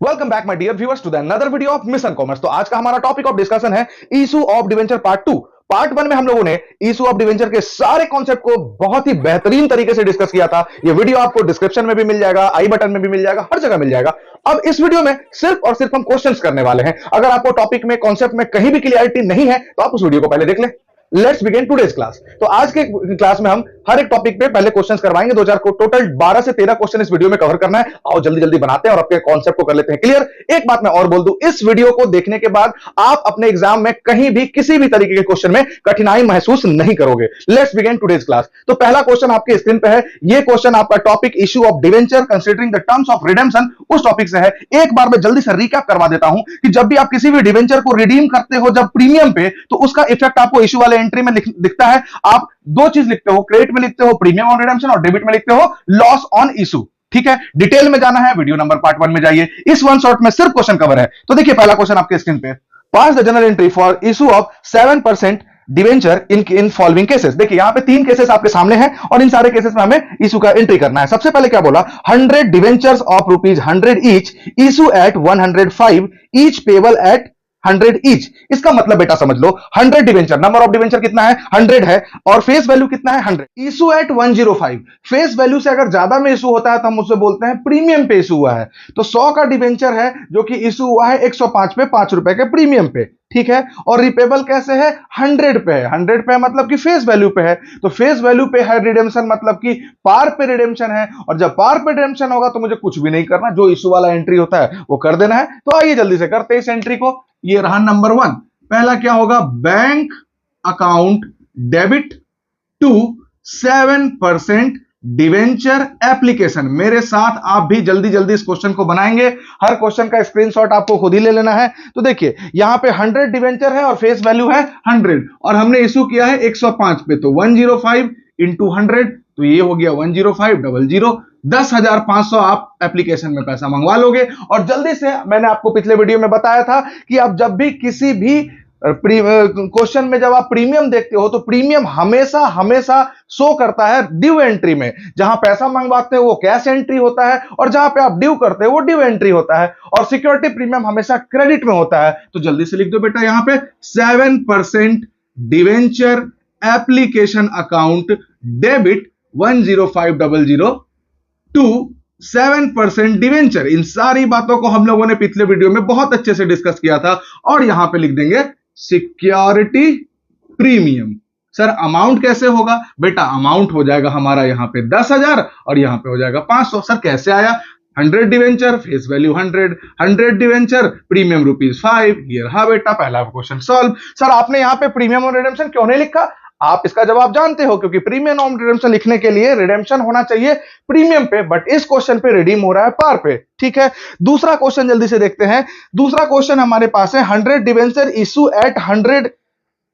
Welcome back my dear viewers to the another video of mission commerce. तो आज का हमारा टॉपिक ऑफ डिस्कशन है issue of debenture part 2। Part 1 में हम लोगों ने इशू ऑफ डिवेंचर के सारे कॉन्सेप्ट को बहुत ही बेहतरीन तरीके से डिस्कस किया था। ये वीडियो आपको डिस्क्रिप्शन में भी मिल जाएगा, आई बटन में भी मिल जाएगा, हर जगह मिल जाएगा। अब इस वीडियो में सिर्फ और सिर्फ हम क्वेश्चंस करने वाले हैं। अगर आपको टॉपिक में, कॉन्सेप्ट में कहीं भी क्लियरिटी नहीं है तो आप उस वीडियो को पहले देख लें। Let's begin today's class. तो आज के क्लास में हम हर एक टॉपिक पे पहले क्वेश्चंस करवाएंगे, दो चार को, टोटल 12 से 13 क्वेश्चन इस वीडियो में कवर करना है। आओ जल्दी जल्दी बनाते हैं और अपने कॉन्सेप्ट को कर लेते हैं क्लियर। एक बात मैं और बोल दूं, इस वीडियो को देखने के बाद आप अपने एग्जाम में कहीं भी किसी भी तरीके के क्वेश्चन में कठिनाई महसूस नहीं करोगे। Let's begin today's class. तो पहला क्वेश्चन आपके स्क्रीन पे है। ये क्वेश्चन आपका topic issue of debenture considering the terms of redemption, उस टॉपिक से है। एक बार मैं जल्दी से रिकैप करवा देता हूं कि जब भी आप किसी भी डिवेंचर को रिडीम करते हो जब प्रीमियम पे, तो उसका इफेक्ट आपको इशू वाले एंट्री में दिखता है। आप दो चीज लिखते हो, क्रेडिट में लिखते हो प्रीमियम ऑन रिडेम्पशन और डेबिट में लिखते हो लॉस ऑन इशू। ठीक है, डिटेल में जाना है वीडियो नंबर पार्ट 1 में जाइए। इस वन शॉट में सिर्फ क्वेश्चन कवर है। तो देखिए पहला क्वेश्चन आपके स्क्रीन पे, pass the general entry for issue of 7% debenture in following cases. देखिए यहां पे 3 केसेस आपके सामने हैं और इन सारे केसेस में हमें इशू का एंट्री करना है। सबसे पहले क्या बोला, 100 debentures of ₹100 each, issue at 105 each, payable eight 100 each. इसका मतलब बेटा समझ लो, 100 डिवेंचर, नंबर ऑफ डिवेंचर कितना है 100 है और फेस वैल्यू कितना है 100, इशू एट 105। फेस वैल्यू से अगर ज्यादा में इशू होता है तो हम उससे बोलते हैं प्रीमियम पे इशू हुआ है। तो 100 का डिवेंचर है जो कि इशू हुआ है 105 पे, 5 रुपए के प्रीमियम पे। ठीक है, और रिपेबल कैसे है 100 पे है। 100 पे मतलब कि फेस वैल्यू पे है, तो फेस वैल्यू पे है रिडेम्पशन, मतलब कि पार पे रिडेम्पशन है। और जब पार पे रिडेम्पशन होगा तो मुझे कुछ भी नहीं करना, जो इशू वाला एंट्री होता है वो कर देना है। तो आइए जल्दी से करते हैं इस एंट्री को। ये रहा नंबर 1। पहला क्या होगा, bank account debit to 7% debenture application. मेरे साथ आप भी जल्दी जल्दी इस क्वेश्चन को बनाएंगे। हर क्वेश्चन का स्क्रीनशॉट आपको खुद ही ले लेना है। तो देखिए यहां पे 100 डिवेंचर है और फेस वैल्यू है 100 और हमने इशू किया है 105 पे, तो 105 इंटू 100, तो ये हो गया 10500, 10,500 आप एप्लीकेशन में पैसा मंगवा लोगे। और जल्दी से, मैंने आपको पिछले वीडियो में बताया था कि आप जब भी किसी भी क्वेश्चन में जब आप प्रीमियम देखते हो तो प्रीमियम हमेशा हमेशा शो करता है ड्यू एंट्री में। जहां पैसा मंगवाते हो वो कैश एंट्री होता है और जहां पे आप ड्यू करते हो वो ड्यू एंट्री होता है। और सिक्योरिटी प्रीमियम हमेशा क्रेडिट में होता है। तो जल्दी से लिख दो बेटा यहां पे 7% debenture application account debit 10500 to 7% debenture. इन सारी बातों को हम लोगों ने पिछले वीडियो में बहुत अच्छे से डिस्कस किया था। और यहां पे लिख देंगे सिक्योरिटी प्रीमियम। सर अमाउंट कैसे होगा, बेटा अमाउंट हो जाएगा हमारा यहां पे 10,000 और यहां पे हो जाएगा 500। सर कैसे आया, 100 debenture, face value 100, 100 debenture, premium ₹5। ये रहा बेटा पहला क्वेश्चन सॉल्व। सर आपने यहां पे प्रीमियम और रिडेम्पशन क्यों नहीं लिखा, आप इसका जवाब जानते हो, क्योंकि प्रीमियम और रिडेम्पशन लिखने के लिए रिडेम्पशन होना चाहिए प्रीमियम पे, बट इस क्वेश्चन पे रिडीम हो रहा है पार पे। ठीक है, दूसरा क्वेश्चन जल्दी से देखते हैं। दूसरा क्वेश्चन हमारे पास है 100 डिवेंचर इशू एट 100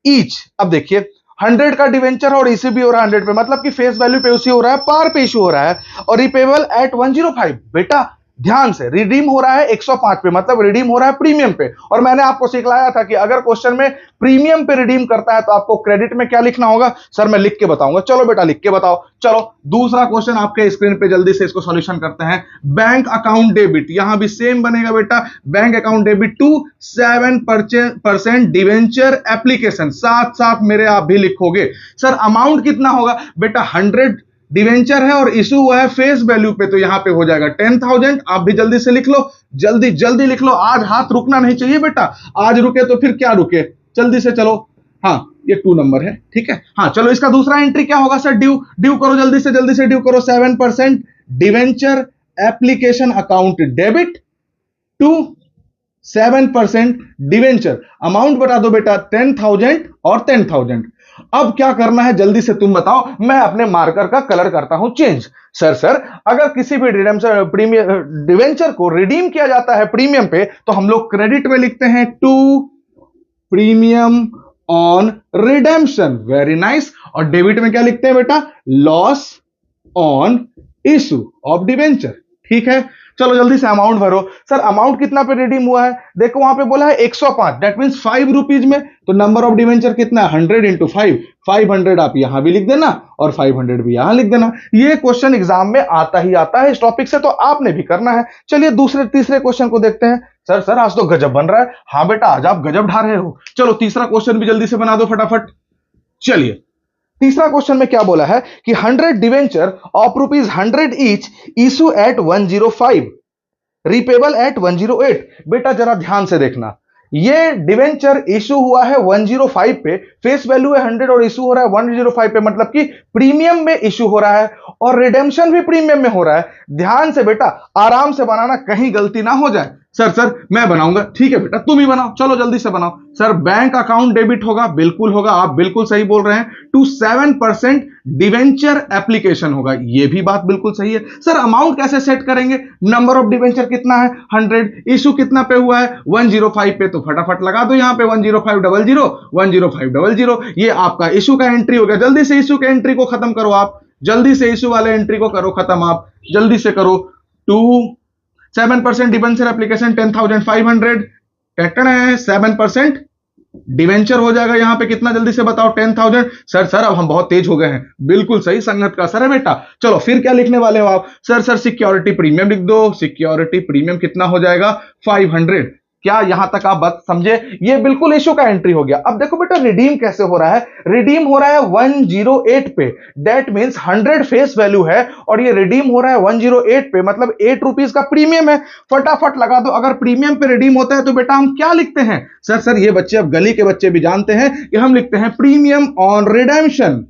ईच। अब देखिए 100 का डिवेंचर और इशू भी हो रहा है 100 पे, मतलब कि फेस वैल्यू पे इशू हो रहा है, पार पे इशू हो रहा है। और रिपेबल एट 105, बेटा ध्यान से, रिडीम हो रहा है 105 पे, मतलब रिडीम हो रहा है प्रीमियम पे। और मैंने आपको सिखलाया था कि अगर क्वेश्चन में प्रीमियम पे रिडीम करता है तो आपको क्रेडिट में क्या लिखना होगा। सर मैं लिख के बताऊंगा, चलो बेटा लिख के बताओ। चलो दूसरा क्वेश्चन आपके स्क्रीन पे, जल्दी से इसको सॉल्यूशन करते हैं। बैंक अकाउंट डेबिट, यहां भी सेम बनेगा बेटा, bank account debit to 7% debenture application. साथ साथ मेरे आप भी लिखोगे। सर अमाउंट कितना होगा, बेटा 100 डिवेंचर है और इशू हुआ है फेस वैल्यू पे, तो यहां पे हो जाएगा 10,000। आप भी जल्दी से लिख लो, जल्दी जल्दी लिख लो। आज हाथ रुकना नहीं चाहिए बेटा, आज रुके तो फिर क्या रुके, जल्दी से चलो। हाँ ये 2 नंबर है, ठीक है। हाँ चलो इसका दूसरा एंट्री क्या होगा सर, ड्यू। ड्यू करो जल्दी से ड्यू करो। 7% debenture application account debit to 7% debenture. Amount बता दो बेटा 10,000 और 10,000। अब क्या करना है जल्दी से तुम बताओ, मैं अपने मार्कर का कलर करता हूं चेंज। सर अगर किसी भी डिवेंचर को रिडीम किया जाता है प्रीमियम पे तो हम लोग क्रेडिट में लिखते हैं to premium on redemption. Very nice. और डेबिट में क्या लिखते हैं बेटा, loss on issue of debenture. ठीक है, चलो जल्दी से अमाउंट भरो। सर अमाउंट कितना पे रिडीम हुआ है? देखो वहां पे बोला है 105, दैट मींस 5 रुपीज में। तो नंबर ऑफ डिवेंचर कितना है? 100 इंटू 5, 500 आप यहां भी लिख देना और 500 भी यहां लिख देना। ये क्वेश्चन एग्जाम में आता ही आता है इस टॉपिक से, तो आपने भी करना है। चलिए दूसरे तीसरे क्वेश्चन को देखते हैं। सर आज तो गजब बन रहा है। हाँ बेटा, आज आप गजब ढा रहे हो। चलो तीसरा क्वेश्चन भी जल्दी से बना दो फटाफट। चलिए तीसरा क्वेश्चन में क्या बोला है कि 100 debenture of ₹100 each issue at 105, repayable at 108। बेटा जरा ध्यान से देखना, ये डिवेंचर इशू हुआ है 105 पे, फेस वैल्यू है 100 और इशू हो रहा है 105 पे, मतलब कि प्रीमियम में इशू हो रहा है और रिडेम्पशन भी प्रीमियम में हो रहा है। ध्यान से बेटा, आराम से बनाना, कहीं गलती ना हो जाए। सर मैं बनाऊंगा। ठीक है बेटा, तुम ही बनाओ, चलो जल्दी से बनाओ। सर बैंक अकाउंट डेबिट होगा, बिल्कुल होगा, आप बिल्कुल सही बोल रहे हैं। टू 7% डिवेंचर एप्लीकेशन होगा, यह भी बात बिल्कुल सही है। सर अमाउंट कैसे सेट करेंगे? नंबर ऑफ डिवेंचर कितना है? 100, इशू कितना पे हुआ है? 105 पे, तो फटाफट लगा दो यहां पे 10500 10500। ये आपका इशू का एंट्री हो गया। जल्दी से इशू के एंट्री को खत्म करो आप, जल्दी से इशू वाले एंट्री को करो खत्म आप, जल्दी से करो। 7% डिवेंचर एप्लीकेशन 10,500, 7% डिवेंचर हो जाएगा यहां पे कितना? जल्दी से बताओ। 10,000। सर अब हम बहुत तेज हो गए हैं। बिल्कुल सही, संगत का असर है बेटा। चलो फिर क्या लिखने वाले हो आप? सर सिक्योरिटी प्रीमियम लिख दो। सिक्योरिटी प्रीमियम कितना हो जाएगा? 500। क्या यहां तक आप बात समझे? ये बिल्कुल इशू का एंट्री हो गया। अब देखो बेटा, रिडीम कैसे हो रहा है? रिडीम हो रहा है 108 पे, दैट मींस 100 फेस वैल्यू है और ये रिडीम हो रहा है 108 पे, मतलब 8 रुपीज का प्रीमियम है। फटाफट लगा दो। अगर प्रीमियम पे रिडीम होता है तो बेटा हम क्या लिखते हैं? सर ये बच्चे, अब गली के बच्चे भी जानते हैं कि हम लिखते हैं प्रीमियम ऑन रिडेम्पशन।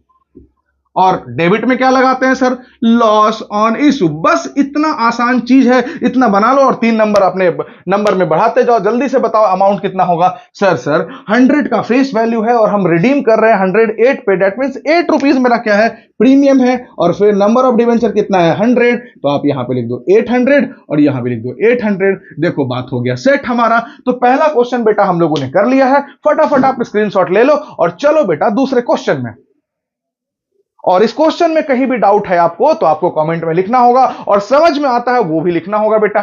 और डेबिट में क्या लगाते हैं सर? Loss on issue. बस इतना आसान चीज है, इतना बना लो और 3 नंबर अपने नंबर में बढ़ाते जाओ। जल्दी से बताओ अमाउंट कितना होगा? सर 100 का फेस वैल्यू है और हम रिडीम कर रहे हैं 108 पे, डेट मींस 8 रुपीज मेरा क्या है? प्रीमियम है। और फिर नंबर ऑफ डिवेंचर कितना है? 100, तो आप यहां पे लिख दो 800 और यहां पे लिख दो 800। देखो बात हो गया सेट हमारा। तो पहला क्वेश्चन बेटा हम लोगों ने कर लिया है। फटाफट आप स्क्रीनशॉट ले लो और चलो बेटा दूसरे क्वेश्चन में। और इस क्वेश्चन में कहीं भी डाउट है आपको तो आपको कमेंट में लिखना होगा और समझ में आता है वो भी लिखना होगा बेटा।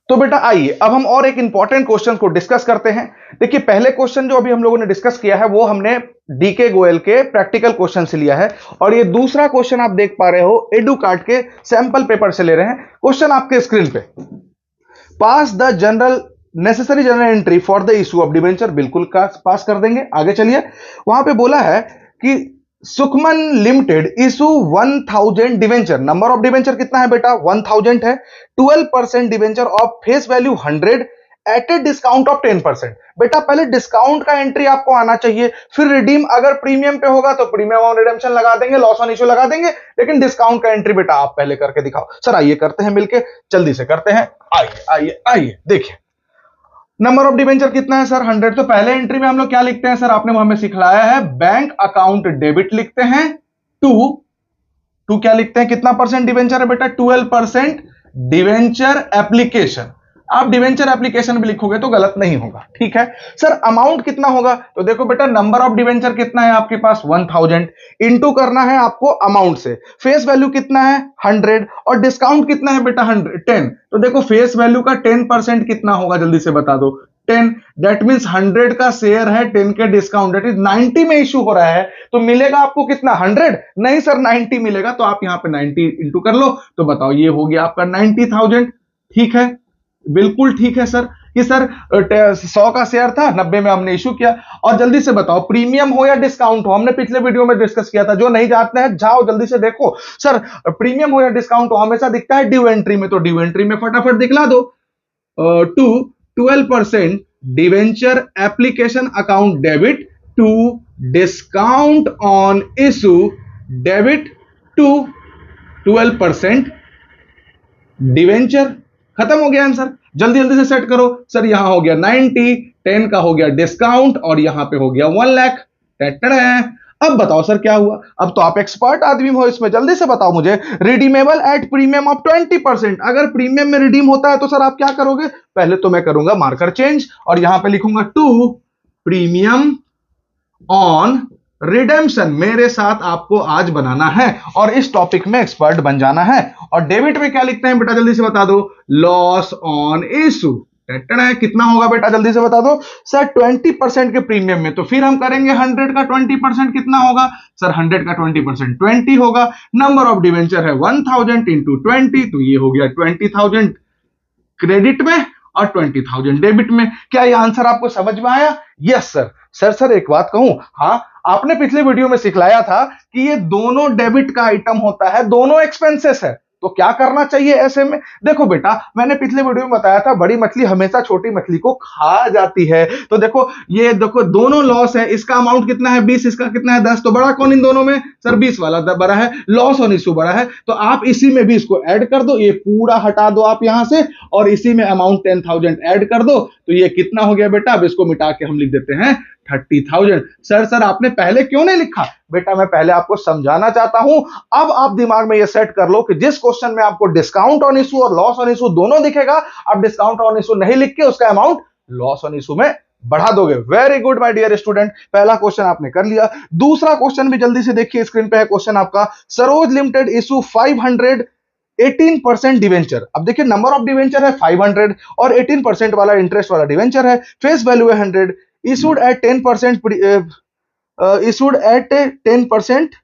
तो बेटा आइए अब हम और एक इंपॉर्टेंट क्वेश्चन को डिस्कस करते हैं। देखिए पहले क्वेश्चन जो अभी हम लोगों ने डिस्कस किया है वो हमने डीके गोयल के प्रैक्टिकल क्वेश्चन से लिया है और ये दूसरा क्वेश्चन आप देख पा रहे हो एडुकार्ट के सैंपल पेपर से ले रहे हैं। क्वेश्चन आपके स्क्रीन पे, pass the general necessary general entry for the issue of debenture, बिल्कुल पास कर देंगे। आगे चलिए, वहां पे बोला है कि Sukhman limited issue 1000 debenture. Number of debenture कितना है बेटा? 1000 है। 12% debenture of face value 100 at a discount of 10%। बेटा पहले डिस्काउंट का एंट्री आपको आना चाहिए, फिर रिडीम अगर प्रीमियम पे होगा तो प्रीमियम ऑन रिडेम्पशन लगा देंगे, लॉस ऑन इशू लगा देंगे, लेकिन डिस्काउंट का एंट्री बेटा आप पहले करके दिखाओ। सर आइए करते हैं मिलके, जल्दी से करते हैं। आइए देखिए, नंबर ऑफ डिवेंचर कितना है सर? 100। तो पहले एंट्री में हम लोग क्या लिखते हैं सर? आपने हमें सिखलाया है बैंक अकाउंट डेबिट लिखते हैं। टू क्या लिखते हैं? कितना परसेंट डिवेंचर है बेटा? 12% डिवेंचर एप्लीकेशन। आप डिवेंचर एप्लीकेशन भी लिखोगे तो गलत नहीं होगा, ठीक है। सर अमाउंट कितना होगा? तो देखो बेटा नंबर ऑफ डिवेंचर कितना है आपके पास? 1000 इंटू करना है आपको अमाउंट से। फेस वैल्यू कितना है? 100 और डिस्काउंट कितना है बेटा? 10। तो देखो फेस वैल्यू का 10% कितना होगा? जल्दी से बता दो। 10, दैट मींस 100 का शेयर है, 10 के डिस्काउंट, दैट इज 90 में इशू हो रहा है, तो मिलेगा आपको कितना? 100 नहीं सर 90 मिलेगा, तो आप यहां पे 90 इंटू कर लो, तो बताओ ये हो गया आपका 90,000। ठीक है, बिल्कुल ठीक है सर कि सर 100 का शेयर था, 90 में हमने इशू किया। और जल्दी से बताओ प्रीमियम हो या डिस्काउंट हो? हमने पिछले वीडियो में डिस्कस किया था, जो नहीं जानते हैं जाओ जल्दी से देखो। सर प्रीमियम हो या डिस्काउंट हो हमेशा दिखता है ड्यू एंट्री में, तो ड्यू एंट्री में फटाफट दिखला दो। 12% debenture application account debit to discount on issue debit to 12% debenture. खत्म हो गया आंसर। जल्दी जल्दी से सेट करो। सर यहां हो गया 90, 10 का हो गया डिस्काउंट और यहां पे हो गया 1 लाख। अब बताओ सर क्या हुआ? अब तो आप एक्सपर्ट आदमी हो इसमें, जल्दी से बताओ मुझे। Redeemable at premium of 20%। अगर प्रीमियम में रिडीम होता है तो सर आप क्या करोगे? पहले तो मैं करूंगा मार्कर चेंज और यहां पे लिखूंगा टू प्रीमियम ऑन रिडेम्पशन मेरे साथ आपको आज बनाना है और इस टॉपिक में एक्सपर्ट बन जाना है। और डेबिट में क्या लिखते हैं बेटा, जल्दी से बता दो, लॉस ऑन इशू। कितना होगा बेटा, जल्दी से बता दो सर, 20% के प्रीमियम में। तो फिर हम करेंगे 100 का 20%, कितना होगा सर, 100 का 20% 20 होगा। नंबर ऑफ डिवेंचर है 1000 इंटू 20, तो ये हो गया 20,000 क्रेडिट में और 20,000 डेबिट में। क्या ये आंसर आपको समझ में आया? Yes sir. सर एक बात कहूं, हाँ आपने पिछले वीडियो में सिखलाया था कि ये दोनों डेबिट का आइटम होता है, दोनों एक्सपेंसेस है, तो क्या करना चाहिए ऐसे में? देखो बेटा, मैंने पिछले वीडियो में बताया था बड़ी मछली हमेशा छोटी मछली को खा जाती है। तो देखो ये देखो दोनों लॉस है, इसका अमाउंट कितना है 20, इसका कितना है 10, तो बड़ा कौन इन दोनों में सर, 20 वाला बड़ा है, लॉस ऑन इशू बड़ा है, तो आप इसी में भी इसको ऐड कर दो, ये पूरा हटा दो आप यहां से और इसी में अमाउंट 10,000 ऐड कर दो, तो ये कितना हो गया बेटा, अब इसको मिटा के हम लिख देते हैं 30,000। सर आपने पहले क्यों नहीं लिखा? बेटा मैं पहले आपको समझाना चाहता हूं। अब आप दिमाग में ये सेट कर लो कि जिस क्वेश्चन में आपको डिस्काउंट ऑन इशू और लॉस ऑन इशू दोनों दिखेगा, आप डिस्काउंट ऑन इशू नहीं लिख के उसका अमाउंट लॉस ऑन इशू में बढ़ा दोगे। Very good my dear student, पहला क्वेश्चन आपने कर लिया। दूसरा क्वेश्चन भी जल्दी से देखिए, स्क्रीन पे है क्वेश्चन आपका, सरोज लिमिटेड इशू 500 18% डिवेंचर। अब देखिए नंबर ऑफ डिवेंचर है 500 और 18% वाला इंटरेस्ट वाला डिवेंचर है, फेस वैल्यू है 100, issued at 10% issued at 10%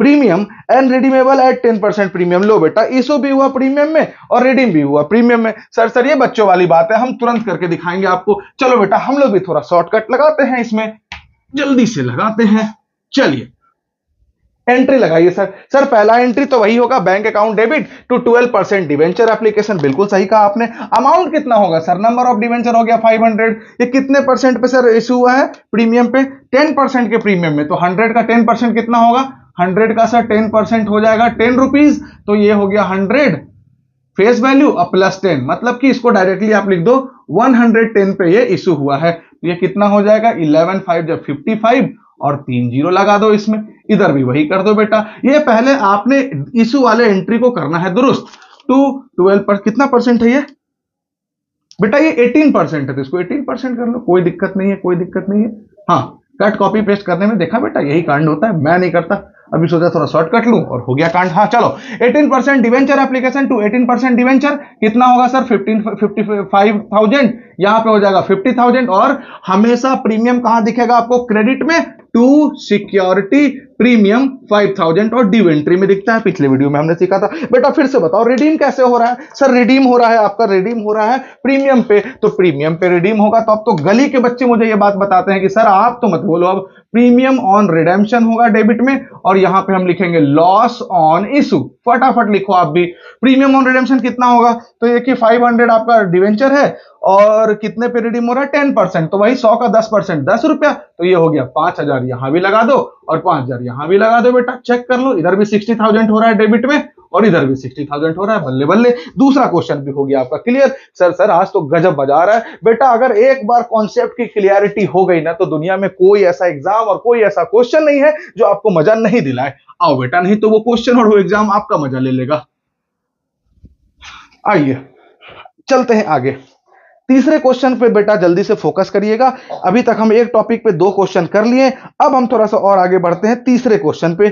premium and redeemable at 10% premium. लो बेटा, इशू भी हुआ प्रीमियम में और रिडीम भी हुआ प्रीमियम में। सर ये बच्चों वाली बात है, हम तुरंत करके दिखाएंगे आपको। चलो बेटा हम लोग भी थोड़ा शॉर्टकट लगाते हैं इसमें, जल्दी से लगाते हैं। चलिए एंट्री लगाइए सर पहला एंट्री तो वही होगा, bank account debit to 12% debenture application. बिल्कुल सही कहा आपने। अमाउंट कितना होगा सर, नंबर ऑफ डिवेंचर हो गया 500, ये कितने परसेंट पे सर इशू हुआ है, प्रीमियम पे 10% के प्रीमियम में, तो 100 का 10% कितना होगा, 100 का सर 10% हो जाएगा 10 रुपीज, तो ये हो गया 100 फेस वैल्यू और प्लस 10, मतलब कि इसको डायरेक्टली आप लिख दो 110 पे ये इशू हुआ है, तो ये कितना हो जाएगा 11 5 जब 55 और 3 जीरो लगा दो इसमें, इधर भी वही कर दो बेटा। ये पहले आपने इशू वाले एंट्री को करना है दुरुस्त। टू 12 पर कितना परसेंट है ये बेटा, ये 18% है, तो इसको 18% कर लो, कोई दिक्कत नहीं है, कोई दिक्कत नहीं है। हाँ कट कॉपी पेस्ट करने में देखा बेटा यही कांड होता है, मैं नहीं करता, अभी सोचा थोड़ा शॉर्टकट लूं और हो गया कांड। हाँ चलो 18% डिवेंचर एप्लीकेशन टू 18% डिवेंचर कितना होगा सर 55,000, यहां पे हो जाएगा 50,000 और हमेशा प्रीमियम कहां दिखेगा आपको, क्रेडिट में टू सिक्योरिटी प्रीमियम 5,000 और डिवेंट्री में दिखता है, पिछले वीडियो में हमने सीखा था। बेटा फिर से बताओ रिडीम कैसे हो रहा है सर, रिडीम हो रहा है आपका, रिडीम हो रहा है प्रीमियम पे, तो प्रीमियम पे रिडीम होगा, तो अब तो गली के बच्चे मुझे ये बात बताते हैं कि सर आप तो मत बोलो, अब प्रीमियम ऑन रिडेम्पशन होगा डेबिट में और यहां पे हम लिखेंगे लॉस ऑन इशू। फटाफट लिखो आप भी, प्रीमियम ऑन रिडेम्पशन कितना होगा, तो ये कि 500 आपका डिवेंचर है और कितने पे रिडीम हो रहा है 10%, तो वही 100 का 10% 10 रुपया, तो ये हो गया 5,000, यहां भी लगा दो और 5,000 यहां भी लगा दो बेटा, चेक कर लो, इधर भी 60,000 हो रहा है डेबिट में और इधर भी 60,000 हो रहा है, बल्ले बल्ले। दूसरा क्वेश्चन भी हो गया आपका क्लियर। सर आज तो गजब बजा रहा है बेटा, अगर एक बार कॉन्सेप्ट की क्लियरिटी हो गई ना तो दुनिया में कोई ऐसा एग्जाम और कोई ऐसा क्वेश्चन नहीं है जो आपको मजा नहीं दिलाए। आओ बेटा, नहीं तो वो क्वेश्चन और वो एग्जाम आपका मजा ले लेगा। आइए चलते हैं आगे, तीसरे क्वेश्चन पे बेटा जल्दी से फोकस करिएगा। अभी तक हम एक टॉपिक पे 2 क्वेश्चन कर लिए, अब हम थोड़ा सा और आगे बढ़ते हैं तीसरे क्वेश्चन पे।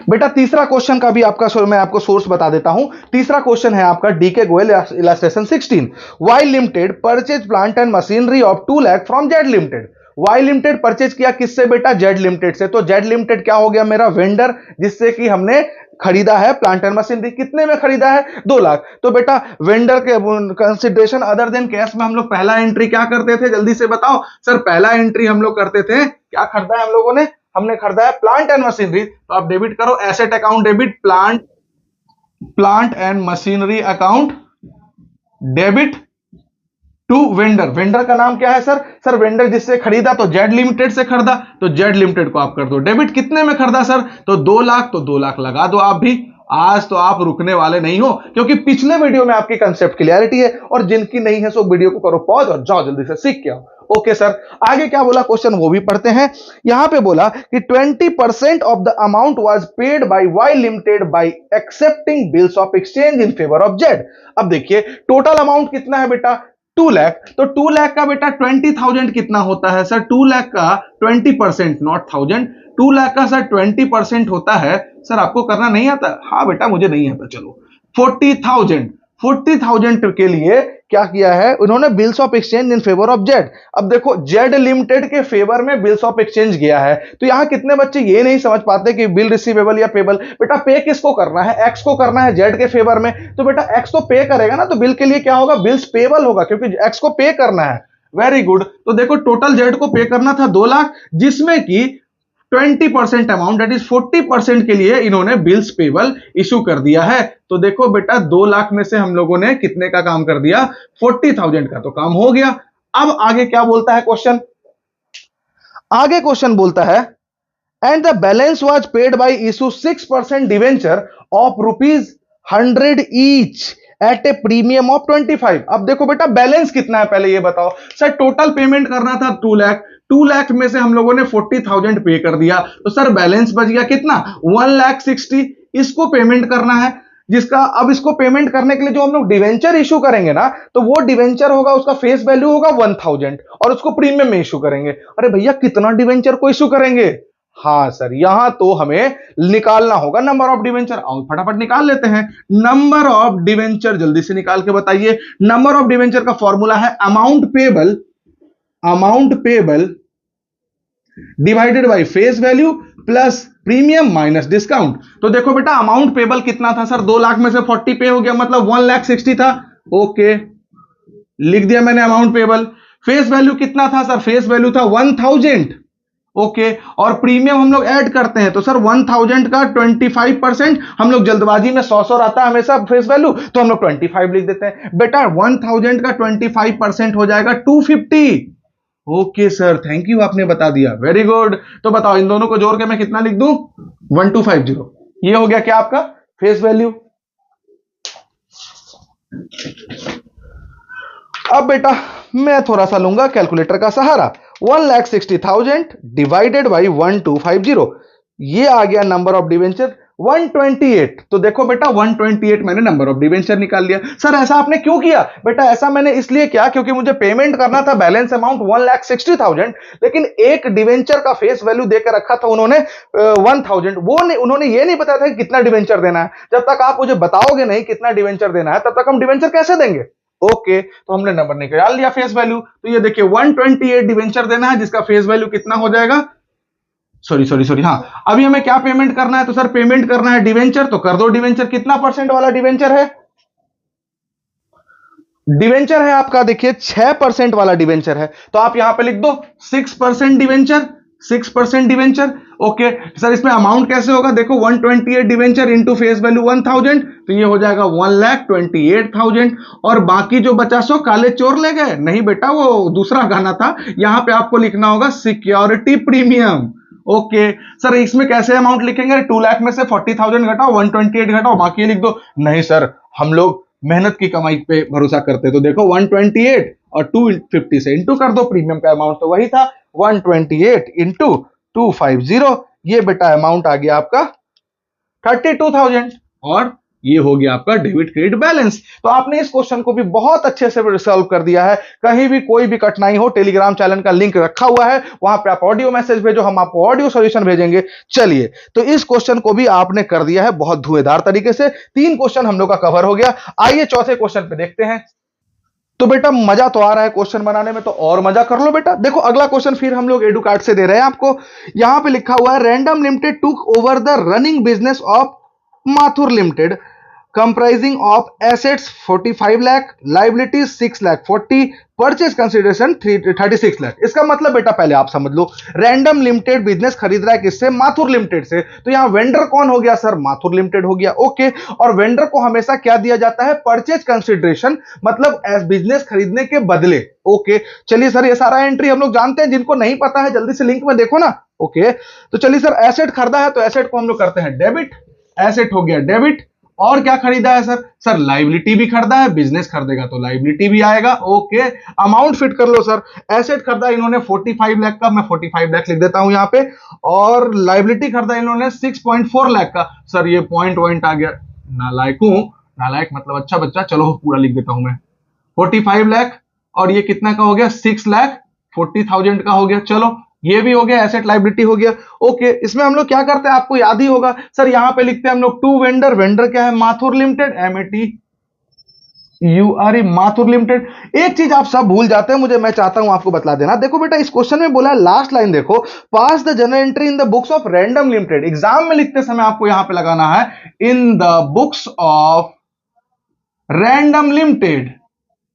बेटा तीसरा क्वेश्चन का भी आपका मैं आपको सोर्स बता देता हूं। तीसरा क्वेश्चन है आपका DK Goyal illustration 16, Y limited purchase plant and machinery of 2 lakh from Z limited. Y limited purchase किया किससे बेटा, जेड लिमिटेड से, तो जेड लिमिटेड क्या हो गया मेरा वेंडर, जिससे कि हमने खरीदा है प्लांट एंड मशीनरी, कितने में खरीदा है 2 लाख। तो बेटा वेंडर के कंसिडरेशन अदर देन कैश में हम लोग पहला एंट्री क्या करते थे, जल्दी से बताओ सर, पहला एंट्री हम लोग करते थे, क्या खरीदा है हम लोगों ने, हमने खरीदा है प्लांट एंड मशीनरी, तो आप डेबिट करो, asset account debit, plant and machinery account debit to vendor. Vendor का नाम क्या है सर वेंडर जिससे खरीदा, तो जेड लिमिटेड से खरीदा, तो जेड लिमिटेड को आप कर दो डेबिट। कितने में खरीदा सर, तो 2 लाख, तो 2 लाख लगा दो आप भी। आज तो आप रुकने वाले नहीं हो, क्योंकि पिछले वीडियो में आपकी कंसेप्ट क्लियरिटी है, और जिनकी नहीं है सो वीडियो को करो पॉज और जाओ जल्दी से सीख के आओ। ओके सर, आगे क्या बोला क्वेश्चन वो भी पढ़ते हैं। यहां पे बोला कि 20% of the amount was paid by Y limited by accepting bills of exchange in favour of Z. अब देखिए टोटल अमाउंट कितना है बेटा, 2 लाख, तो 2 लाख का बेटा 20,000 कितना होता है सर? 2 लाख का 20%, नॉट थाउजेंड, 2 लाख का सर 20% होता है सर। आपको करना नहीं आता? हाँ बेटा मुझे नहीं आता। चलो 40,000, 40,000 के लिए क्या किया है उन्होंने? Bills of exchange in favour of Z. अब देखो जेड लिमिटेड के फेवर में बिल्स ऑफ एक्सचेंज गया है, तो यहां कितने बच्चे ये नहीं समझ पाते कि बिल रिसीवेबल या पेबल। बेटा पे किसको करना है? एक्स को करना है जेड के फेवर में, तो बेटा एक्स तो पे करेगा ना, तो बिल के लिए क्या होगा? बिल्स पेबल होगा, क्योंकि एक्स को पे करना है। Very good. तो देखो टोटल जेड को पे करना था 2 लाख, जिसमें कि 20% अमाउंट दैट इज 40% के लिए इन्होंने बिल्स पेबल इशू कर दिया है। तो देखो बेटा 2 लाख में से हम लोगों ने कितने का काम कर दिया? 40,000 का तो काम हो गया। अब आगे क्या बोलता है क्वेश्चन? आगे क्वेश्चन बोलता है and the balance was paid bye issue 6% debenture of ₹100 each at A premium of 25। अब देखो बेटा बैलेंस कितना है पहले ये बताओ। सर टोटल पेमेंट करना था 2 लाख, 2 लाख में से हम लोगों ने 40,000 पे कर दिया, तो सर बैलेंस बच गया कितना? 1,60,000। इसको पेमेंट करना है, जिसका अब इसको पेमेंट करने के लिए जो हम लोग डिवेंचर इशू करेंगे ना, तो वो डिवेंचर होगा, उसका फेस वैल्यू होगा 1,000 और उसको प्रीमियम में इशू करेंगे। अरे भैया कितना डिवेंचर को इशू करेंगे? हाँ सर, यहां तो हमें निकालना होगा नंबर ऑफ डिवेंचर। आओ फटाफट निकाल लेते हैं नंबर ऑफ डिवेंचर, जल्दी से निकाल के बताइए। नंबर ऑफ डिवेंचर का फॉर्मूला है amount payable, amount payable divided by face value plus premium minus discount. तो देखो बेटा अमाउंट पेबल कितना था सर? 2 लाख में से 40 पे हो गया, मतलब 1,60,000 था। ओके लिख दिया मैंने अमाउंट पेबल। फेस वैल्यू कितना था सर? फेस वैल्यू था 1,000। ओके और प्रीमियम हम लोग ऐड करते हैं, तो सर 1,000 का 25%, हम लोग जल्दबाजी में 100 रहता है हमेशा फेस वैल्यू, तो हम लोग 25 लिख देते हैं। बेटा 1,000 का 25% हो जाएगा 250। ओके सर थैंक यू, आपने बता दिया, वेरी गुड। तो बताओ इन दोनों को जोड़ के मैं कितना लिख दूं? 1,250। ये हो गया क्या आपका फेस वैल्यू। अब बेटा मैं थोड़ा सा लूंगा कैलकुलेटर का सहारा। 1,60,000 डिवाइडेड बाई 1,250, ये आ गया नंबर ऑफ डिवेंचर 128। तो देखो बेटा 128 मैंने नंबर ऑफ डिवेंचर निकाल लिया। सर ऐसा आपने क्यों किया? बेटा ऐसा मैंने इसलिए किया क्योंकि मुझे पेमेंट करना था बैलेंस अमाउंट 1,60,000, लेकिन एक डिवेंचर का फेस वैल्यू देकर रखा था उन्होंने 1,000। वो नहीं, उन्होंने ये नहीं बताया था कि कितना डिवेंचर देना है। जब तक आप मुझे बताओगे नहीं कितना डिवेंचर देना है, तब तक हम डिवेंचर कैसे देंगे? ओके तो हमने नंबर निकाल लिया फेस वैल्यू। तो ये देखिए 128 डिवेंचर देना है, जिसका फेस वैल्यू कितना हो जाएगा? सॉरी हाँ, अभी हमें क्या पेमेंट करना है? तो सर पेमेंट करना है डिवेंचर, तो कर दो डिवेंचर। कितना परसेंट वाला डिवेंचर है? डिवेंचर है आपका देखिए 6% वाला डिवेंचर है, तो आप यहां पे लिख दो 6% डिवेंचर, 6% डिवेंचर। ओके सर इसमें अमाउंट कैसे होगा? देखो 128 डिवेंचर इंटू फेस वैल्यू 1,000, तो ये हो जाएगा 1,28,000। और बाकी जो बचा सो काले चोर ले गए। नहीं बेटा वो दूसरा गाना था, यहां पे आपको लिखना होगा सिक्योरिटी प्रीमियम। ओके सर इसमें कैसे अमाउंट लिखेंगे? 2 लाख में से 40,000 घटाओ, 128 घटाओ, बाकी लिख दो। नहीं सर हम लोग मेहनत की कमाई पे भरोसा करते, तो देखो 128 और 250 से इंटू कर दो, प्रीमियम का अमाउंट तो वही था 128 इंटू 250। ये बेटा अमाउंट आ गया आपका 32,000 और ये हो गया आपका डेबिट क्रेडिट बैलेंस। तो आपने इस क्वेश्चन को भी बहुत अच्छे से सॉल्व कर दिया है। कहीं भी कोई भी कठिनाई हो, टेलीग्राम चैनल का लिंक रखा हुआ है, वहां पे आप ऑडियो मैसेज भेजो, हम आपको ऑडियो सॉल्यूशन भेजेंगे। चलिए तो इस क्वेश्चन को भी आपने कर दिया है बहुत धुएंधार तरीके से। 3 क्वेश्चन हम लोग का कवर हो गया। आइए चौथे क्वेश्चन पे देखते हैं। तो बेटा मजा तो आ रहा है क्वेश्चन बनाने में, तो और मजा कर लो बेटा। देखो अगला क्वेश्चन फिर हम लोग एडुकार्ड से दे रहे हैं आपको। यहां पे लिखा हुआ है random limited took over the running business of Mathur limited comprising of assets 45 lakh, liabilities 6 lakh 40, purchase consideration 36 lakh। इसका मतलब बेटा पहले आप समझ लो, रैंडम लिमिटेड बिजनेस खरीद रहा है किससे? माथुर लिमिटेड से। तो यहां वेंडर कौन हो गया सर? माथुर लिमिटेड हो गया। ओके और वेंडर को हमेशा क्या दिया जाता है? परचेज कंसिडरेशन, मतलब एज बिजनेस खरीदने के बदले। ओके चलिए सर ये सारा एंट्री हम लोग जानते हैं, जिनको नहीं पता है जल्दी से लिंक में देखो ना। ओके तो चलिए सर एसेट खरीदा है, तो एसेट को हम लोग करते हैं डेबिट, एसेट हो गया डेबिट। और क्या खरीदा है सर? सर लाइबिलिटी भी खरीदा है, बिजनेस खरीदेगा तो लाइबिलिटी भी आएगा। ओके अमाउंट फिट कर लो सर। एसेट खरीदा इन्होंने 45 लाख का, मैं 45 लाख लिख देता हूं यहां पे। और लाइबिलिटी खरीदा इन्होंने 6.4 लाख का। सर ये पॉइंट आ गया, नालायक हूं, नालायक मतलब अच्छा बच्चा, चलो पूरा लिख देता हूं मैं 45 लाख और ये कितना का हो गया 6,40,000 का हो गया। चलो ये भी हो गया, एसेट लाइबिलिटी हो गया। ओके, इसमें हम लोग क्या करते हैं आपको याद ही होगा सर, यहां पे लिखते हैं हम लोग टू वेंडर, वेंडर क्या है Mathur limited, MATURE Mathur limited. एक चीज आप सब भूल जाते हैं, मुझे मैं चाहता हूं आपको बतला देना। देखो बेटा इस क्वेश्चन में बोला है, लास्ट लाइन देखो, pass the general entry in the books of Random Limited. Exam में लिखते समय आपको यहां पे लगाना है in the books of Random Limited,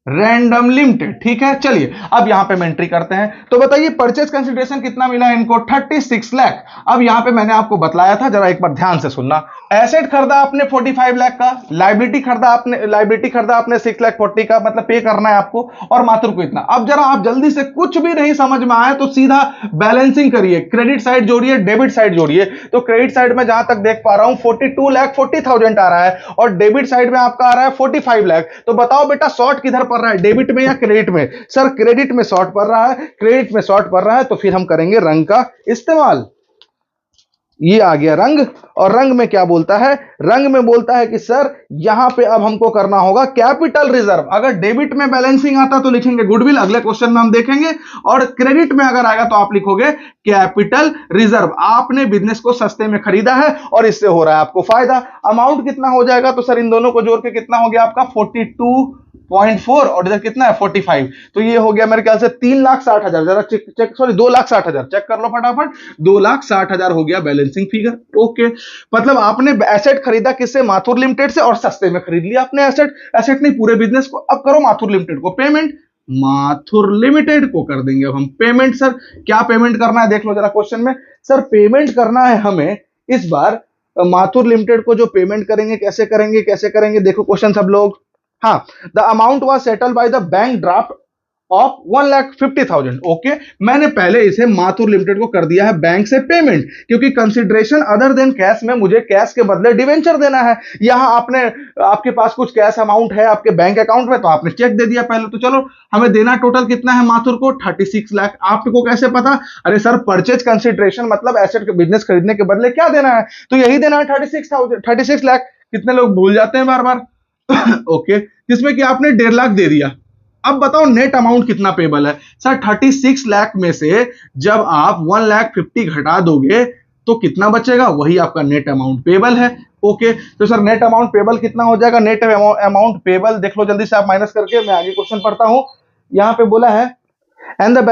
Random Limited. ठीक है, चलिए अब यहां पे हम एंट्री करते हैं। तो बताइए परचेज कंसिडरेशन कितना मिला है इनको, 36 लाख। अब यहां पे मैंने आपको बतलाया था, जरा एक बार ध्यान से सुनना। एसेट खरीदा आपने 45 लाख का, लाइबिलिटी खरीदा आपने 6,40,000 का, मतलब पे करना है आपको, और मात्र को इतना। अब जरा आप जल्दी से, कुछ भी नहीं समझ में आए तो सीधा बैलेंसिंग करिए, क्रेडिट साइड जोड़िए, डेबिट साइड जोड़िए। तो क्रेडिट साइड में जहां तक देख पा रहा हूं 42,40,000 आ रहा है, और डेबिट साइड में आपका आ रहा है 45 लाख। तो बताओ बेटा शॉर्ट किधर पड़ रहा है, डेबिट में या क्रेडिट में? सर क्रेडिट में शॉर्ट पड़ रहा है, क्रेडिट में शॉर्ट पड़ रहा है, तो फिर हम करेंगे रंग का इस्तेमाल। ये आ गया रंग, और रंग में क्या बोलता है, रंग में बोलता है कि सर यहां पे अब हमको करना होगा कैपिटल रिजर्व। अगर डेबिट में बैलेंसिंग आता तो लिखेंगे गुडविल, अगले क्वेश्चन में हम देखेंगे, और क्रेडिट में अगर आएगा तो आप लिखोगे कैपिटल रिजर्व। आपने बिजनेस को सस्ते में खरीदा है और इससे हो रहा है आपको फायदा। अमाउंट कितना हो जाएगा, तो सर इन दोनों को जोड़ के कितना हो गया आपका 42.4, और इधर कितना है 45। तो ये हो गया मेरे ख्याल से 3,60,000। जरा चेक सॉरी 2,60,000 चेक कर लो फटाफट, 2,60,000 हो गया बैलेंसिंग फिगर। ओके, मतलब आपने एसेट खरीदा किससे, माथुर लिमिटेड से, और सस्ते में खरीद लिया आपने एसेट नहीं पूरे बिजनेस को। अब करो माथुर लिमिटेड को पेमेंट, माथुर लिमिटेड को कर देंगे अब हम पेमेंट। सर क्या पेमेंट करना है देख लो जरा क्वेश्चन में। सर पेमेंट करना है हमें इस बार माथुर लिमिटेड को, जो पेमेंट करेंगे कैसे करेंगे देखो क्वेश्चन सब लोग। हाँ, the amount was settled by the bank draft of 1,50,000। Okay, मैंने पहले इसे माथुर लिमिटेड को कर दिया है बैंक से पेमेंट, क्योंकि कंसिडरेशन अदर देन कैश में मुझे कैश के बदले डिवेंचर देना है। यहां आपके पास कुछ कैश अमाउंट है आपके बैंक अकाउंट में, तो आपने चेक दे दिया पहले। तो चलो हमें देना टोटल कितना है माथुर को, 36 लाख। आपको कैसे पता? अरे सर परचेज कंसिडरेशन मतलब एसेट के बिजनेस खरीदने के बदले क्या देना है, तो यही देना है 36 लाख। कितने लोग भूल जाते हैं बार बार। ओके, जिसमें कि आपने 1.5 लाख दे दिया। अब बताओ नेट अमाउंट कितना पेबल है। सर 36 लाख में से जब आप 1,50,000 घटा दोगे तो कितना बचेगा, वही आपका नेट अमाउंट पेबल है। ओके, तो सर नेट अमाउंट पेबल कितना हो जाएगा, नेट अमाउंट पेबल देख लो जल्दी से आप माइनस करके, मैं आगे क्वेश्चन पढ़ता हूं। यहां पे बोला है and the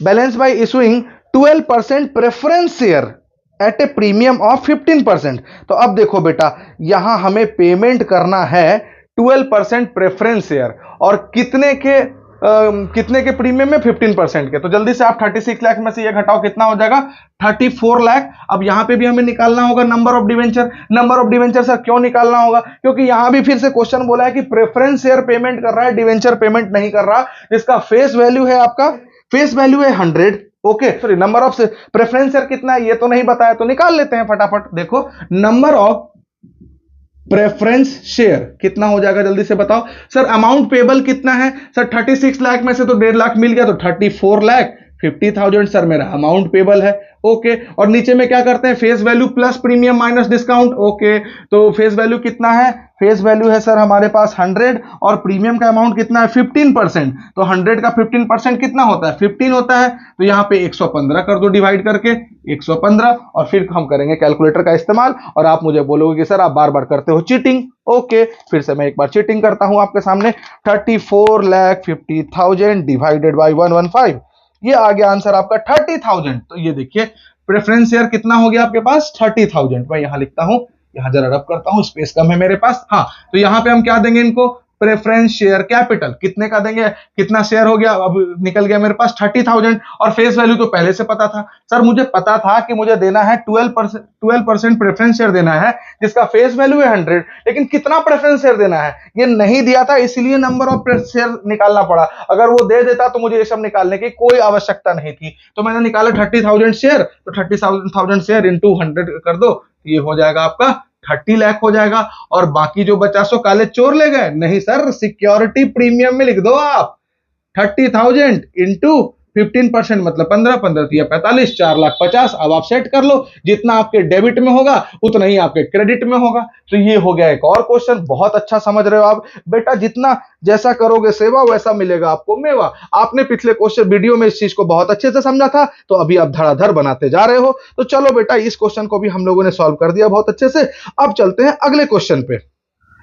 balance bye issuing 12% preference share eight A premium of 15%। तो अब देखो बेटा यहां हमें पेमेंट करना है 12% प्रेफरेंस शेयर, और कितने के प्रीमियम में, 15% के। तो जल्दी से आप 36 लाख में से ये घटाओ, कितना हो जाएगा 34 लाख। अब यहां पे भी हमें निकालना होगा number of debenture. Number of debenture sir क्यों निकालना होगा, क्योंकि यहां भी फिर से क्वेश्चन बोला है कि प्रेफरेंस शेयर पेमेंट कर रहा है, डिवेंचर पेमेंट नहीं कर रहा, जिसका फेस वैल्यू है आपका, फेस वैल्यू है 100। Okay sorry, number of preference share कितना है ये तो नहीं बताया, तो निकाल लेते हैं फटाफट। देखो नंबर ऑफ प्रेफरेंस शेयर कितना हो जाएगा जल्दी से बताओ। सर अमाउंट पेबल कितना है, सर 36 लाख में से तो 1.5 लाख मिल गया, तो 34,50,000 सर मेरा अमाउंट पेबल है। ओके, और नीचे में क्या करते हैं, face value plus premium minus discount. Okay, तो फेस वैल्यू कितना है, फेस वैल्यू है सर हमारे पास 100, और प्रीमियम का अमाउंट कितना है 15%। तो 100 का 15% कितना होता है, 15 होता है। तो यहां पे 115 कर दो डिवाइड करके, 115, और फिर हम करेंगे कैलकुलेटर का इस्तेमाल। और आप मुझे बोलोगे कि सर आप बार बार करते हो चीटिंग। ओके, फिर से मैं एक बार चीटिंग करता हूं आपके सामने। 34,50,000 डिवाइडेड बाई 115, ये आ गया आंसर आपका 30,000। तो ये देखिए प्रेफरेंस शेयर कितना हो गया आपके पास 30,000। मैं यहां लिखता हूं, यहां जरा रब करता हूं, स्पेस कम है मेरे पास। हाँ, तो यहां पे हम क्या देंगे इनको, प्रेफरेंस शेयर कैपिटल कितने का देंगे, कितना शेयर हो गया, अब निकल गया मेरे पास 30,000। और फेस वैल्यू तो पहले से पता था सर, मुझे पता था कि मुझे देना है 12% प्रेफरेंस शेयर देना है, जिसका फेस वैल्यू है 100, लेकिन कितना प्रेफरेंस शेयर देना है ये नहीं दिया था, इसलिए नंबर ऑफ शेयर निकालना पड़ा। अगर वो दे देता तो मुझे ये सब निकालने की कोई आवश्यकता नहीं थी। तो मैंने निकाला 30,000 शेयर, तो 30,000 शेयर इंटू 100 कर दो, ये हो जाएगा आपका 30 लाख हो जाएगा। और बाकी जो बचा सो काले चोर ले गए, नहीं सर सिक्योरिटी प्रीमियम में लिख दो आप 30,000 इंटू 15% मतलब 15, 15 या 45, 4,50,000। अब आप सेट कर लो, जितना आपके डेबिट में होगा उतना ही आपके क्रेडिट में होगा। तो ये हो गया एक और क्वेश्चन। बहुत अच्छा समझ रहे हो आप बेटा, जितना जैसा करोगे सेवा वैसा मिलेगा आपको मेवा। आपने पिछले क्वेश्चन वीडियो में इस चीज को बहुत अच्छे से समझा था, तो अभी आप धड़ाधड़ बनाते जा रहे हो। तो चलो बेटा, इस क्वेश्चन को भी हम लोगों ने सॉल्व कर दिया बहुत अच्छे से। अब चलते हैं अगले क्वेश्चन पे।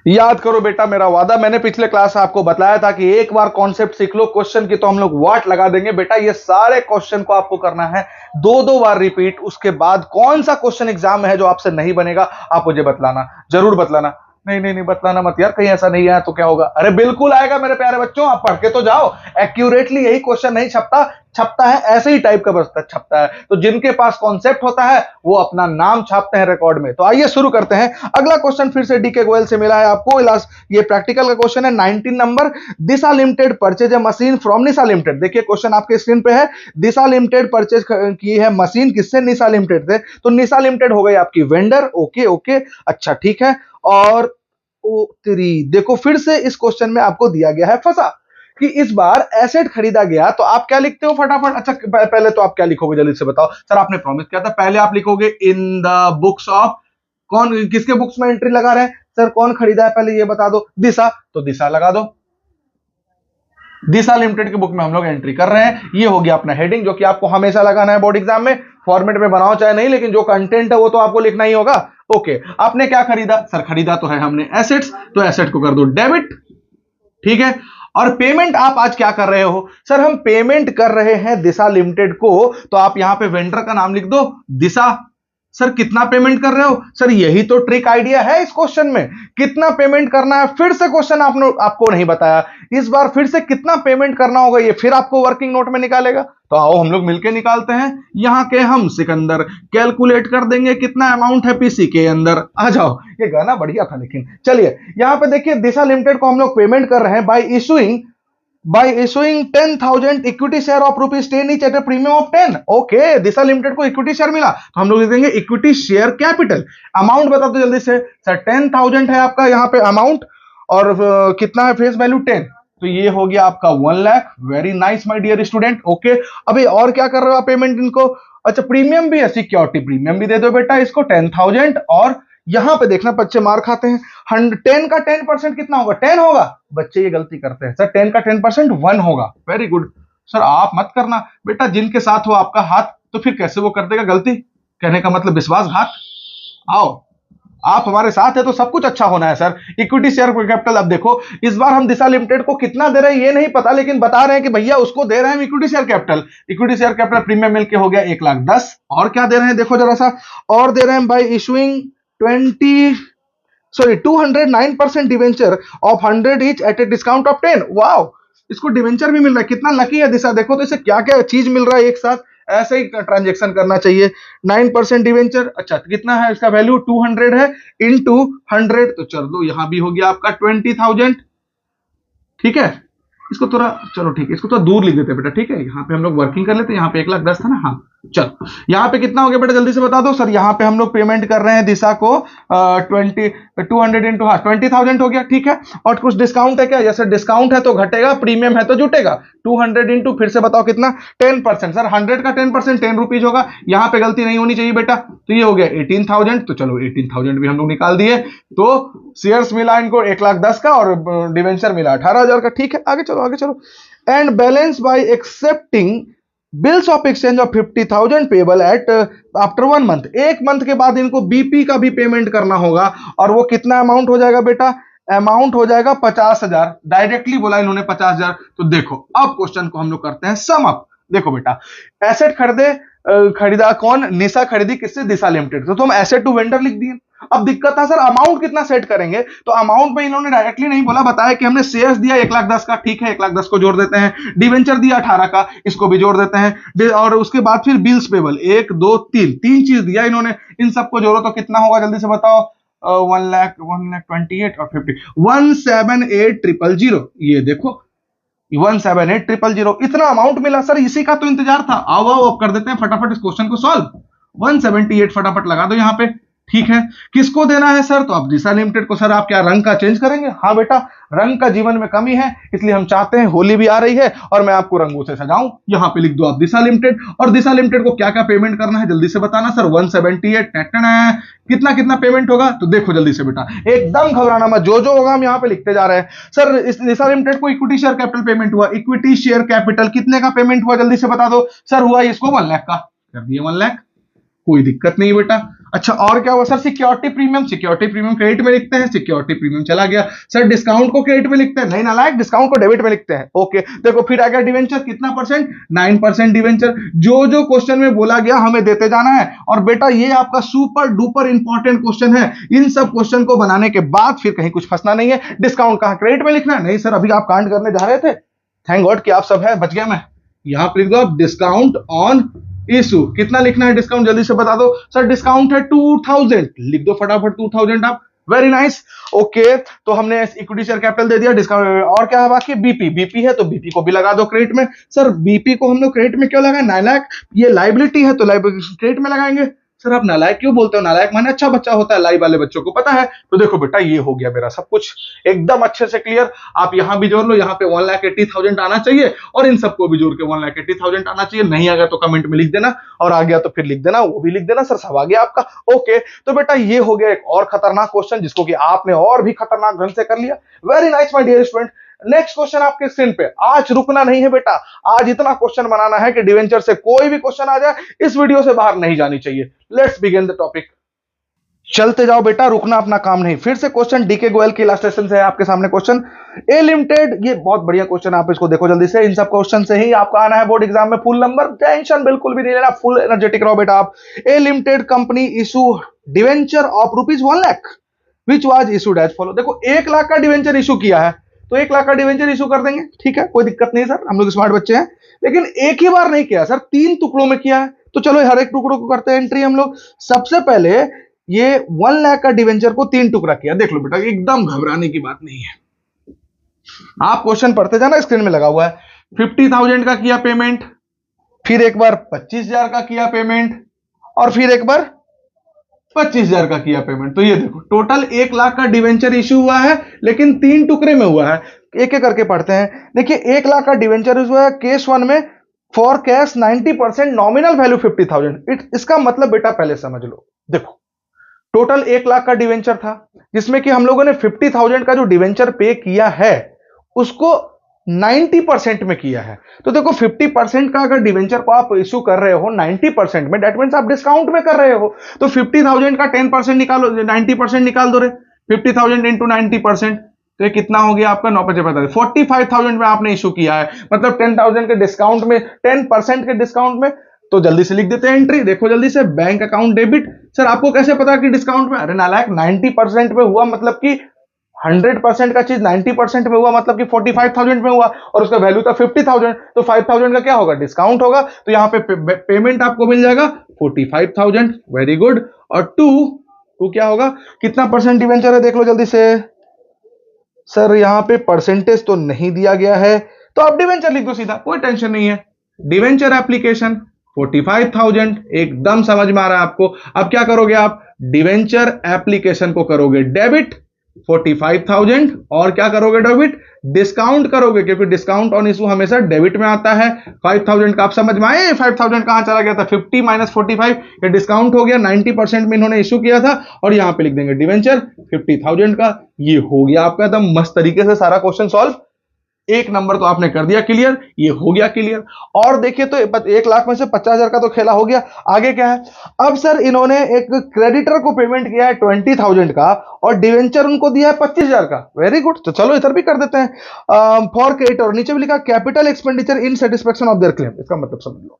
याद करो बेटा मेरा वादा, मैंने पिछले क्लास आपको बताया था कि एक बार कॉन्सेप्ट सीख लो क्वेश्चन की तो हम लोग वाट लगा देंगे। बेटा ये सारे क्वेश्चन को आपको करना है दो दो बार रिपीट। उसके बाद कौन सा क्वेश्चन एग्जाम में है जो आपसे नहीं बनेगा आप मुझे बतलाना, जरूर बतलाना। नहीं नहीं नहीं बतलाना मत यार, कहीं ऐसा नहीं आया तो क्या होगा। अरे बिल्कुल आएगा मेरे प्यारे बच्चों, आप पढ़ के तो जाओ। एक्यूरेटली यही क्वेश्चन नहीं छपता, छपता है ऐसे ही टाइप का बस छपता है। तो जिनके पास कॉन्सेप्ट होता है वो अपना नाम छापते हैं रिकॉर्ड में। तो आइए शुरू करते हैं। अगला क्वेश्चन फिर से डीके गोयल से मिला है आपको। ये प्रैक्टिकल का क्वेश्चन है 19 number. Disha limited purchase a machine from Nisha limited. देखिए क्वेश्चन आपके स्क्रीन पे है। दिशा लिमिटेड परचेज की है मशीन किससे, निशा लिमिटेड से। तो निशा लिमिटेड हो गई आपकी वेंडर। ओके ओके, अच्छा ठीक है। और ओ तेरी, देखो फिर से इस क्वेश्चन में आपको दिया गया है फंसा कि इस बार एसेट खरीदा गया। तो आप क्या लिखते हो फटाफट। अच्छा पहले तो आप क्या लिखोगे जल्दी से बताओ। सर आपने प्रॉमिस किया था, पहले आप लिखोगे इन द बुक्स ऑफ, कौन किसके बुक्स में एंट्री लगा रहे हैं सर, कौन खरीदा है पहले ये बता दो। दिशा, तो दिशा लगा दो। दिशा लिमिटेड के बुक में हम लोग एंट्री कर रहे हैं। ये हो गया अपना हेडिंग, जो कि आपको हमेशा लगाना है बोर्ड एग्जाम में। फॉर्मेट में बनाओ चाहे नहीं, लेकिन जो कंटेंट है वो तो आपको लिखना ही होगा। ओके, आपने क्या खरीदा सर, खरीदा तो है हमने एसेट्स, तो एसेट को कर दो डेबिट, ठीक है। और पेमेंट आप आज क्या कर रहे हो सर, हम पेमेंट कर रहे हैं दिशा लिमिटेड को। तो आप यहां पे वेंडर का नाम लिख दो दिशा। सर कितना पेमेंट कर रहे हो सर, यही तो ट्रिक आइडिया है इस क्वेश्चन में, कितना पेमेंट करना है। फिर से क्वेश्चन आपको नहीं बताया, इस बार फिर से कितना पेमेंट करना होगा ये फिर आपको वर्किंग नोट में निकालेगा। तो आओ हम लोग मिलकर निकालते हैं। यहां के हम सिकंदर कैलकुलेट कर देंगे कितना अमाउंट है पीसी के अंदर। आ जाओ, ये गाना बढ़िया था लेकिन। चलिए यहां पे देखिए, दिशा लिमिटेड को हम लोग पेमेंट कर रहे हैं bye issuing 10,000 equity share of ₹10 each at A premium of 10। Okay, Disha limited को इक्विटी शेयर मिला तो हम लोग लिख देंगे इक्विटी शेयर कैपिटल। अमाउंट बता दो जल्दी से सर। 10,000 है आपका यहाँ पे अमाउंट, और कितना है फेस वैल्यू 10, तो ये हो गया आपका 1 lakh. Very nice my dear student. Okay, अभी और क्या कर रहे हो आप पेमेंट इनको। अच्छा प्रीमियम भी है, सिक्योरिटी प्रीमियम भी दे दो बेटा इसको 10,000। और यहां पे देखना बच्चे मार खाते हैं, 10 का 10% कितना होगा, 10 होगा। बच्चे ये गलती करते हैं सर, 10 का 10% 1 होगा। वेरी गुड सर, आप मत करना बेटा, जिनके साथ हो आपका हाथ तो फिर कैसे वो कर देगा गलती, कहने का मतलब विश्वासघात। आओ, आप हमारे साथ है तो सब कुछ अच्छा होना है सर। इक्विटी शेयर कैपिटल, अब देखो इस बार हम दिशा लिमिटेड को कितना दे रहे हैं ये नहीं पता, लेकिन बता रहे हैं कि भैया उसको दे रहे हैं equity share capital. Equity share capital premium मिलके हो गया 1,10,000। और क्या दे रहे हैं देखो जरा सा, और दे रहे हैं bye issuing 209% debenture of 100 each at a discount of 10। Wow, इसको डिवेंचर भी मिल रहा है, कितना लकी है दिशा। देखो तो इसे क्या क्या चीज मिल रहा है एक साथ, ऐसे ही ट्रांजेक्शन करना चाहिए। 9% डिवेंचर, अच्छा कितना है इसका वैल्यू, 200 है इंटू 100, तो चलो यहां भी हो गया आपका 20,000, ठीक है। इसको थोड़ा, चलो ठीक है, इसको थोड़ा दूर लिख देते बेटा, ठीक है। यहाँ पे हम लोग वर्किंग कर लेते हैं, यहाँ पे 1,10,000 था ना, हाँ चलो यहाँ पे कितना हो गया बेटा जल्दी से बता दो सर। यहाँ पे हम लोग पेमेंट कर रहे हैं दिशा को 200 इंटू 20,000 हो गया, ठीक है। और कुछ डिस्काउंट है क्या, जैसे डिस्काउंट है तो घटेगा, प्रीमियम है तो जुटेगा। 200 इंटू फिर से बताओ कितना, 10%। सर 100 का 10% 10 रुपीज होगा, यहाँ पे गलती नहीं होनी चाहिए बेटा। तो ये हो गया 18,000, तो चलो 18,000 भी हम लोग निकाल दिए। तो शेयर्स मिला इनको 1,10,000 का, और डिवेंचर मिला 18,000 का, ठीक है। आगे चलो आगे चलो। And balance bye accepting bills of exchange of 50,000 payable eight after 1 month. 1 month के बाद इनको बीपी का भी पेमेंट करना होगा, और वो कितना अमाउंट हो जाएगा बेटा, अमाउंट हो जाएगा 50,000। डायरेक्टली बोला इन्होंने 50,000। तो देखो अब क्वेश्चन को हम लोग करते हैं सम अप। देखो बेटा, एसेट खरीदा कौन, निशा खरीदी किससे, दिशा लिमिटेड। तो हम एसेट टू वेंडर लिख दिए। अब दिक्कत था सर अमाउंट कितना सेट करेंगे, तो अमाउंट में इन्होंने डायरेक्टली नहीं बोला, बताया कि हमने शेयर्स दिया 1,10,000 का, ठीक है 1,10,000 को जोड़ देते हैं। डिवेंचर दिया 18 का, इसको भी जोड़ देते हैं। और उसके बाद फिर बिल्स पेबल 1 2 3 तीन चीज दिया इन्होंने, इन सबको जोड़ो तो कितना होगा जल्दी से बताओ। 1,28 और 50, 178,000। ये देखो 178,000, इतना अमाउंट मिला सर, इसी का तो इंतजार था। आओ आओ अब कर देते हैं फटाफट इस क्वेश्चन को सॉल्व। 178 फटाफट लगा दो यहाँ पे, ठीक है, किसको देना है सर? तो आप दिशा लिमिटेड को। सर आप क्या रंग का चेंज करेंगे? हाँ बेटा, रंग का जीवन में कमी है, इसलिए हम चाहते हैं होली भी आ रही है और मैं आपको रंगों से सजाऊं। यहां पे लिख दो आप दिशा लिमिटेड। और दिशा लिमिटेड को क्या क्या पेमेंट करना है जल्दी से बताना सर। 178 कितना कितना पेमेंट होगा? तो देखो जल्दी से बेटा, एकदम घबराना मत, जो जो होगा हम यहाँ पे लिखते जा रहे हैं। सर इस दिशा लिमिटेड को इक्विटी शेयर कैपिटल पेमेंट हुआ। इक्विटी शेयर कैपिटल कितने का पेमेंट हुआ जल्दी से बता दो सर। हुआ इसको 1 लाख का, कर दिए 1 लाख, कोई दिक्कत नहीं बेटा। अच्छा और क्या हुआ sir? Security premium. Security premium credit में लिखते हैं, सिक्योरिटी प्रीमियम चला गया। सर डिस्काउंट को क्रेडिट में लिखते हैं, नहीं नालायक, डिस्काउंट को डेबिट में लिखते हैं। ओके देखो फिर आ गया डिवेंचर, कितना परसेंट? 9% डिवेंचर। जो जो क्वेश्चन में बोला गया हमें देते जाना है। और बेटा ये आपका सुपर डुपर इंपॉर्टेंट क्वेश्चन है, इन सब क्वेश्चन को बनाने के बाद फिर कहीं कुछ फंसना नहीं है। डिस्काउंट कहां क्रेडिट में लिखना है? नहीं सर, अभी आप कांड करने जा रहे थे, थैंक गॉड कि आप सब है, बच गया मैं। यहां पर लिख दो आप डिस्काउंट ऑन इशू। कितना लिखना है डिस्काउंट जल्दी से बता दो सर। डिस्काउंट है 2000, लिख दो फटाफट 2000 आप। Very nice. ओके तो हमने इक्विटी शेयर कैपिटल दे दिया, डिस्काउंट। और क्या है बाकी? बीपी। बीपी है तो बीपी को भी लगा दो क्रेडिट में। सर बीपी को हम लोग क्रेडिट में क्यों लगाए? 9 लाख, ये लाइबिलिटी है तो लाइबिलिटी क्रेडिट में लगाएंगे। सर आप नालायक क्यों बोलते हो? नालायक माने अच्छा बच्चा होता है, लाइव वाले बच्चों को पता है। तो देखो बेटा ये हो गया मेरा सब कुछ एकदम अच्छे से क्लियर। आप यहां भी जोड़ लो, यहाँ पे 1,80,000 आना चाहिए और इन सबको भी जोड़ के 1,80,000 आना चाहिए। नहीं आ गया तो कमेंट में लिख देना, और आ गया तो फिर लिख देना, वो भी लिख देना। सर सब आ गया आपका। ओके तो बेटा ये हो गया एक और खतरनाक क्वेश्चन, जिसको कि आपने और भी खतरनाक ढंग से कर लिया। Very nice my dear student. Next question आपके स्क्रीन पे। आज रुकना नहीं है बेटा, आज इतना क्वेश्चन बनाना है कि डिवेंचर से कोई भी क्वेश्चन आ जाए इस वीडियो से बाहर नहीं जानी चाहिए। Let's begin the topic. चलते जाओ बेटा, रुकना अपना काम नहीं। फिर से क्वेश्चन डीके गोयल की इलस्ट्रेशन से है आपके सामने क्वेश्चन। ए लिमिटेड, ये बहुत बढ़िया क्वेश्चन, आप इसको देखो जल्दी से। इन सब क्वेश्चन से ही आपका आना है बोर्ड एग्जाम में फुल नंबर, टेंशन बिल्कुल भी नहीं लेना, फुल एनर्जेटिक रहो बेटा आप। A limited company issue debenture of ₹1 lakh which was issued as follow. देखो 1 लाख का डिवेंचर इशू किया है तो 1 लाख का डिवेंचर इशू कर देंगे, ठीक है, कोई दिक्कत नहीं सर, हम लोग स्मार्ट बच्चे हैं। लेकिन एक ही बार नहीं किया सर, 3 टुकड़ों में किया है। तो चलो हर एक टुकड़ों को करते हैं एंट्री हम लोग। सबसे पहले ये 1 लाख का डिवेंचर को 3 टुकड़ा किया। देख लो बेटा, एकदम घबराने की बात नहीं है, आप क्वेश्चन पढ़ते जाना, स्क्रीन में लगा हुआ है। 50,000 का किया पेमेंट, फिर एक बार 25,000 का किया पेमेंट, और फिर एक बार 25,000 का किया पेमेंट। तो ये देखो टोटल 1 लाख का डिवेंचर इश्यू हुआ है, लेकिन 3 टुकड़े में हुआ है। एक एक करके पढ़ते हैं। देखिए 1 लाख का डिवेंचर इशू है केस 1 में फॉर कैश 90%, नॉमिनल वैल्यू 50,000। इसका मतलब बेटा पहले समझ लो। देखो टोटल 1 लाख का डिवेंचर था, जिसमें कि हम लोगों ने 50,000 का जो डिवेंचर पे किया है उसको 90% में किया है। तो देखो 50% का अगर डिवेंचर को आप इशू कर रहे हो 90% में, दैट मींस आप डिस्काउंट में कर रहे हो। तो 50,000 का 10% निकालो, 90% निकाल दो रे। 50,000 इंटू 90%, तो ये कितना हो गया आपका? 9×5 45,000 में आपने इशू किया है, मतलब 10,000 के डिस्काउंट में, 10% के डिस्काउंट में। तो जल्दी से लिख देते हैं एंट्री। देखो जल्दी से, बैंक अकाउंट डेबिट। सर आपको कैसे पता कि डिस्काउंट में? अरे नालायक, 90% में हुआ मतलब कि 100% का चीज 90% में हुआ मतलब कि 45,000 में हुआ, और उसका वैल्यू था 50,000, तो 5,000 का क्या होगा? डिस्काउंट होगा। तो यहां पे पेमेंट आपको मिल जाएगा 45,000। Very good. और टू क्या होगा? कितना परसेंट डिवेंचर है देख लो जल्दी से। सर यहां पे परसेंटेज तो नहीं दिया गया है, तो आप डिवेंचर लिख दो सीधा, कोई टेंशन नहीं है। डिवेंचर एप्लीकेशन 45,000, एकदम समझ में आ रहा है आपको। अब क्या करोगे आप? डिवेंचर एप्लीकेशन को करोगे डेबिट 45,000, और क्या करोगे? डेबिट। डिस्काउंट करोगे, क्योंकि डिस्काउंट ऑन इशू हमेशा डेबिट में आता है। 5,000 का आप समझ में आए? 5,000 कहां चला गया था? 50 माइनस 45, ये डिस्काउंट हो गया। 90% में इन्होंने इशू किया था, और यहां पे लिख देंगे डिवेंचर 50,000 का। ये हो गया आपका एकदम मस्त तरीके से सारा क्वेश्चन सॉल्व। 1 नंबर तो आपने कर दिया क्लियर, ये हो गया क्लियर। और देखिए तो 1 लाख में से 50,000 का तो खेला हो गया। आगे क्या है? अब सर इन्होंने एक क्रेडिटर को पेमेंट किया है 20,000 का, और डिवेंचर उनको दिया है 25,000 का। Very good. तो चलो इधर भी कर देते हैं। फॉर क्रेडिटर नीचे भी लिखा capital expenditure in satisfaction of their claim. इसका मतलब समझ लो,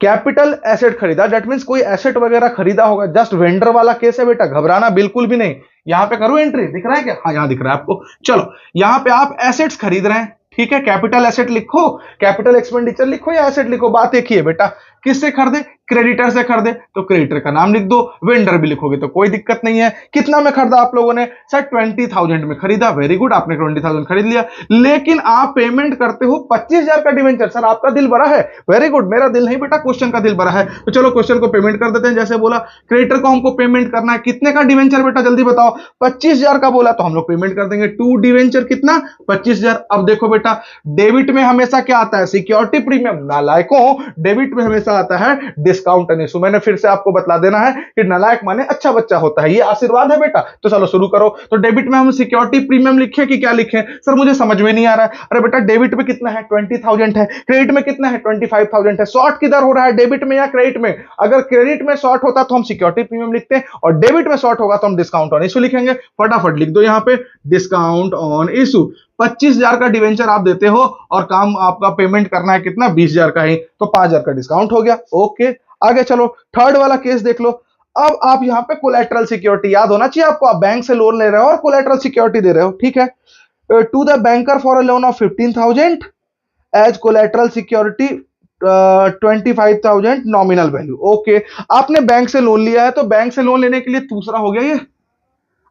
कैपिटल एसेट खरीदा, दैट मींस कोई एसेट वगैरह खरीदा होगा। जस्ट वेंडर वाला केस है बेटा, घबराना बिल्कुल भी नहीं। यहां पे करूं एंट्री? दिख रहा है क्या? हाँ यहां दिख रहा है आपको। चलो यहां पे आप एसेट्स खरीद रहे हैं, ठीक है। कैपिटल एसेट लिखो, कैपिटल एक्सपेंडिचर लिखो या एसेट लिखो, बात एक ही है बेटा। किससे खरीदे? क्रेडिटर से खरीदे तो क्रेडिटर का नाम लिख दो, वेंडर भी लिखोगे तो कोई दिक्कत नहीं है। कितना में खरीदा आप लोगों ने? सर 20,000 में खरीदा। वेरी गुड, आपने 20,000 खरीद लिया, लेकिन आप पेमेंट करते हो 25,000 का डिवेंचर। सर आपका दिल बड़ा है। वेरी गुड, मेरा दिल नहीं बेटा, क्वेश्चन का दिल बड़ा है। तो चलो क्वेश्चन को पेमेंट कर देते हैं। जैसे बोला क्रेडिटर को हमको पेमेंट करना है, कितने का डिवेंचर बेटा जल्दी बताओ? 25,000 का बोला तो हम लोग पेमेंट कर देंगे टू डिवेंचर, कितना? 25,000। अब देखो बेटा, डेबिट में हमेशा क्या आता है? Security premium. नालायकों, डेबिट में हमेशा आता है डिस्काउंट एंड इशू। मैंने फिर से आपको बतला देना है कि नालायक माने अच्छा बच्चा होता है, ये आशीर्वाद है बेटा। तो चलो शुरू करो। तो डेबिट में हम सिक्योरिटी प्रीमियम लिखे कि क्या लिखे? सर मुझे समझ में नहीं आ रहा है। अरे बेटा डेबिट में कितना है? 20,000 है। क्रेडिट में कितना है? 25,000 है। शॉर्ट किधर हो रहा है, डेबिट में या क्रेडिट में? अगर क्रेडिट में शॉर्ट होता तो हम सिक्योरिटी प्रीमियम लिखते हैं, और डेबिट में शॉर्ट होगा तो हम डिस्काउंट ऑन इशू लिखेंगे। फटाफट लिख दो यहां पे डिस्काउंट ऑन इशू। 25,000 का डिवेंचर आप देते हो और काम आपका पेमेंट करना है कितना? 20,000 का ही, तो 5,000 का डिस्काउंट हो गया। ओके, आगे चलो, थर्ड वाला केस देख लो। अब आप यहां पे कोलैटरल सिक्योरिटी याद होना चाहिए आपको। आप बैंक से लोन ले रहे हो और कोलैटरल सिक्योरिटी दे रहे हो, ठीक है। To the banker for a loan of 15,000 as collateral security 25,000 nominal value. Okay, आपने बैंक से लोन लिया है, तो बैंक से लोन लेने के लिए दूसरा हो गया ये।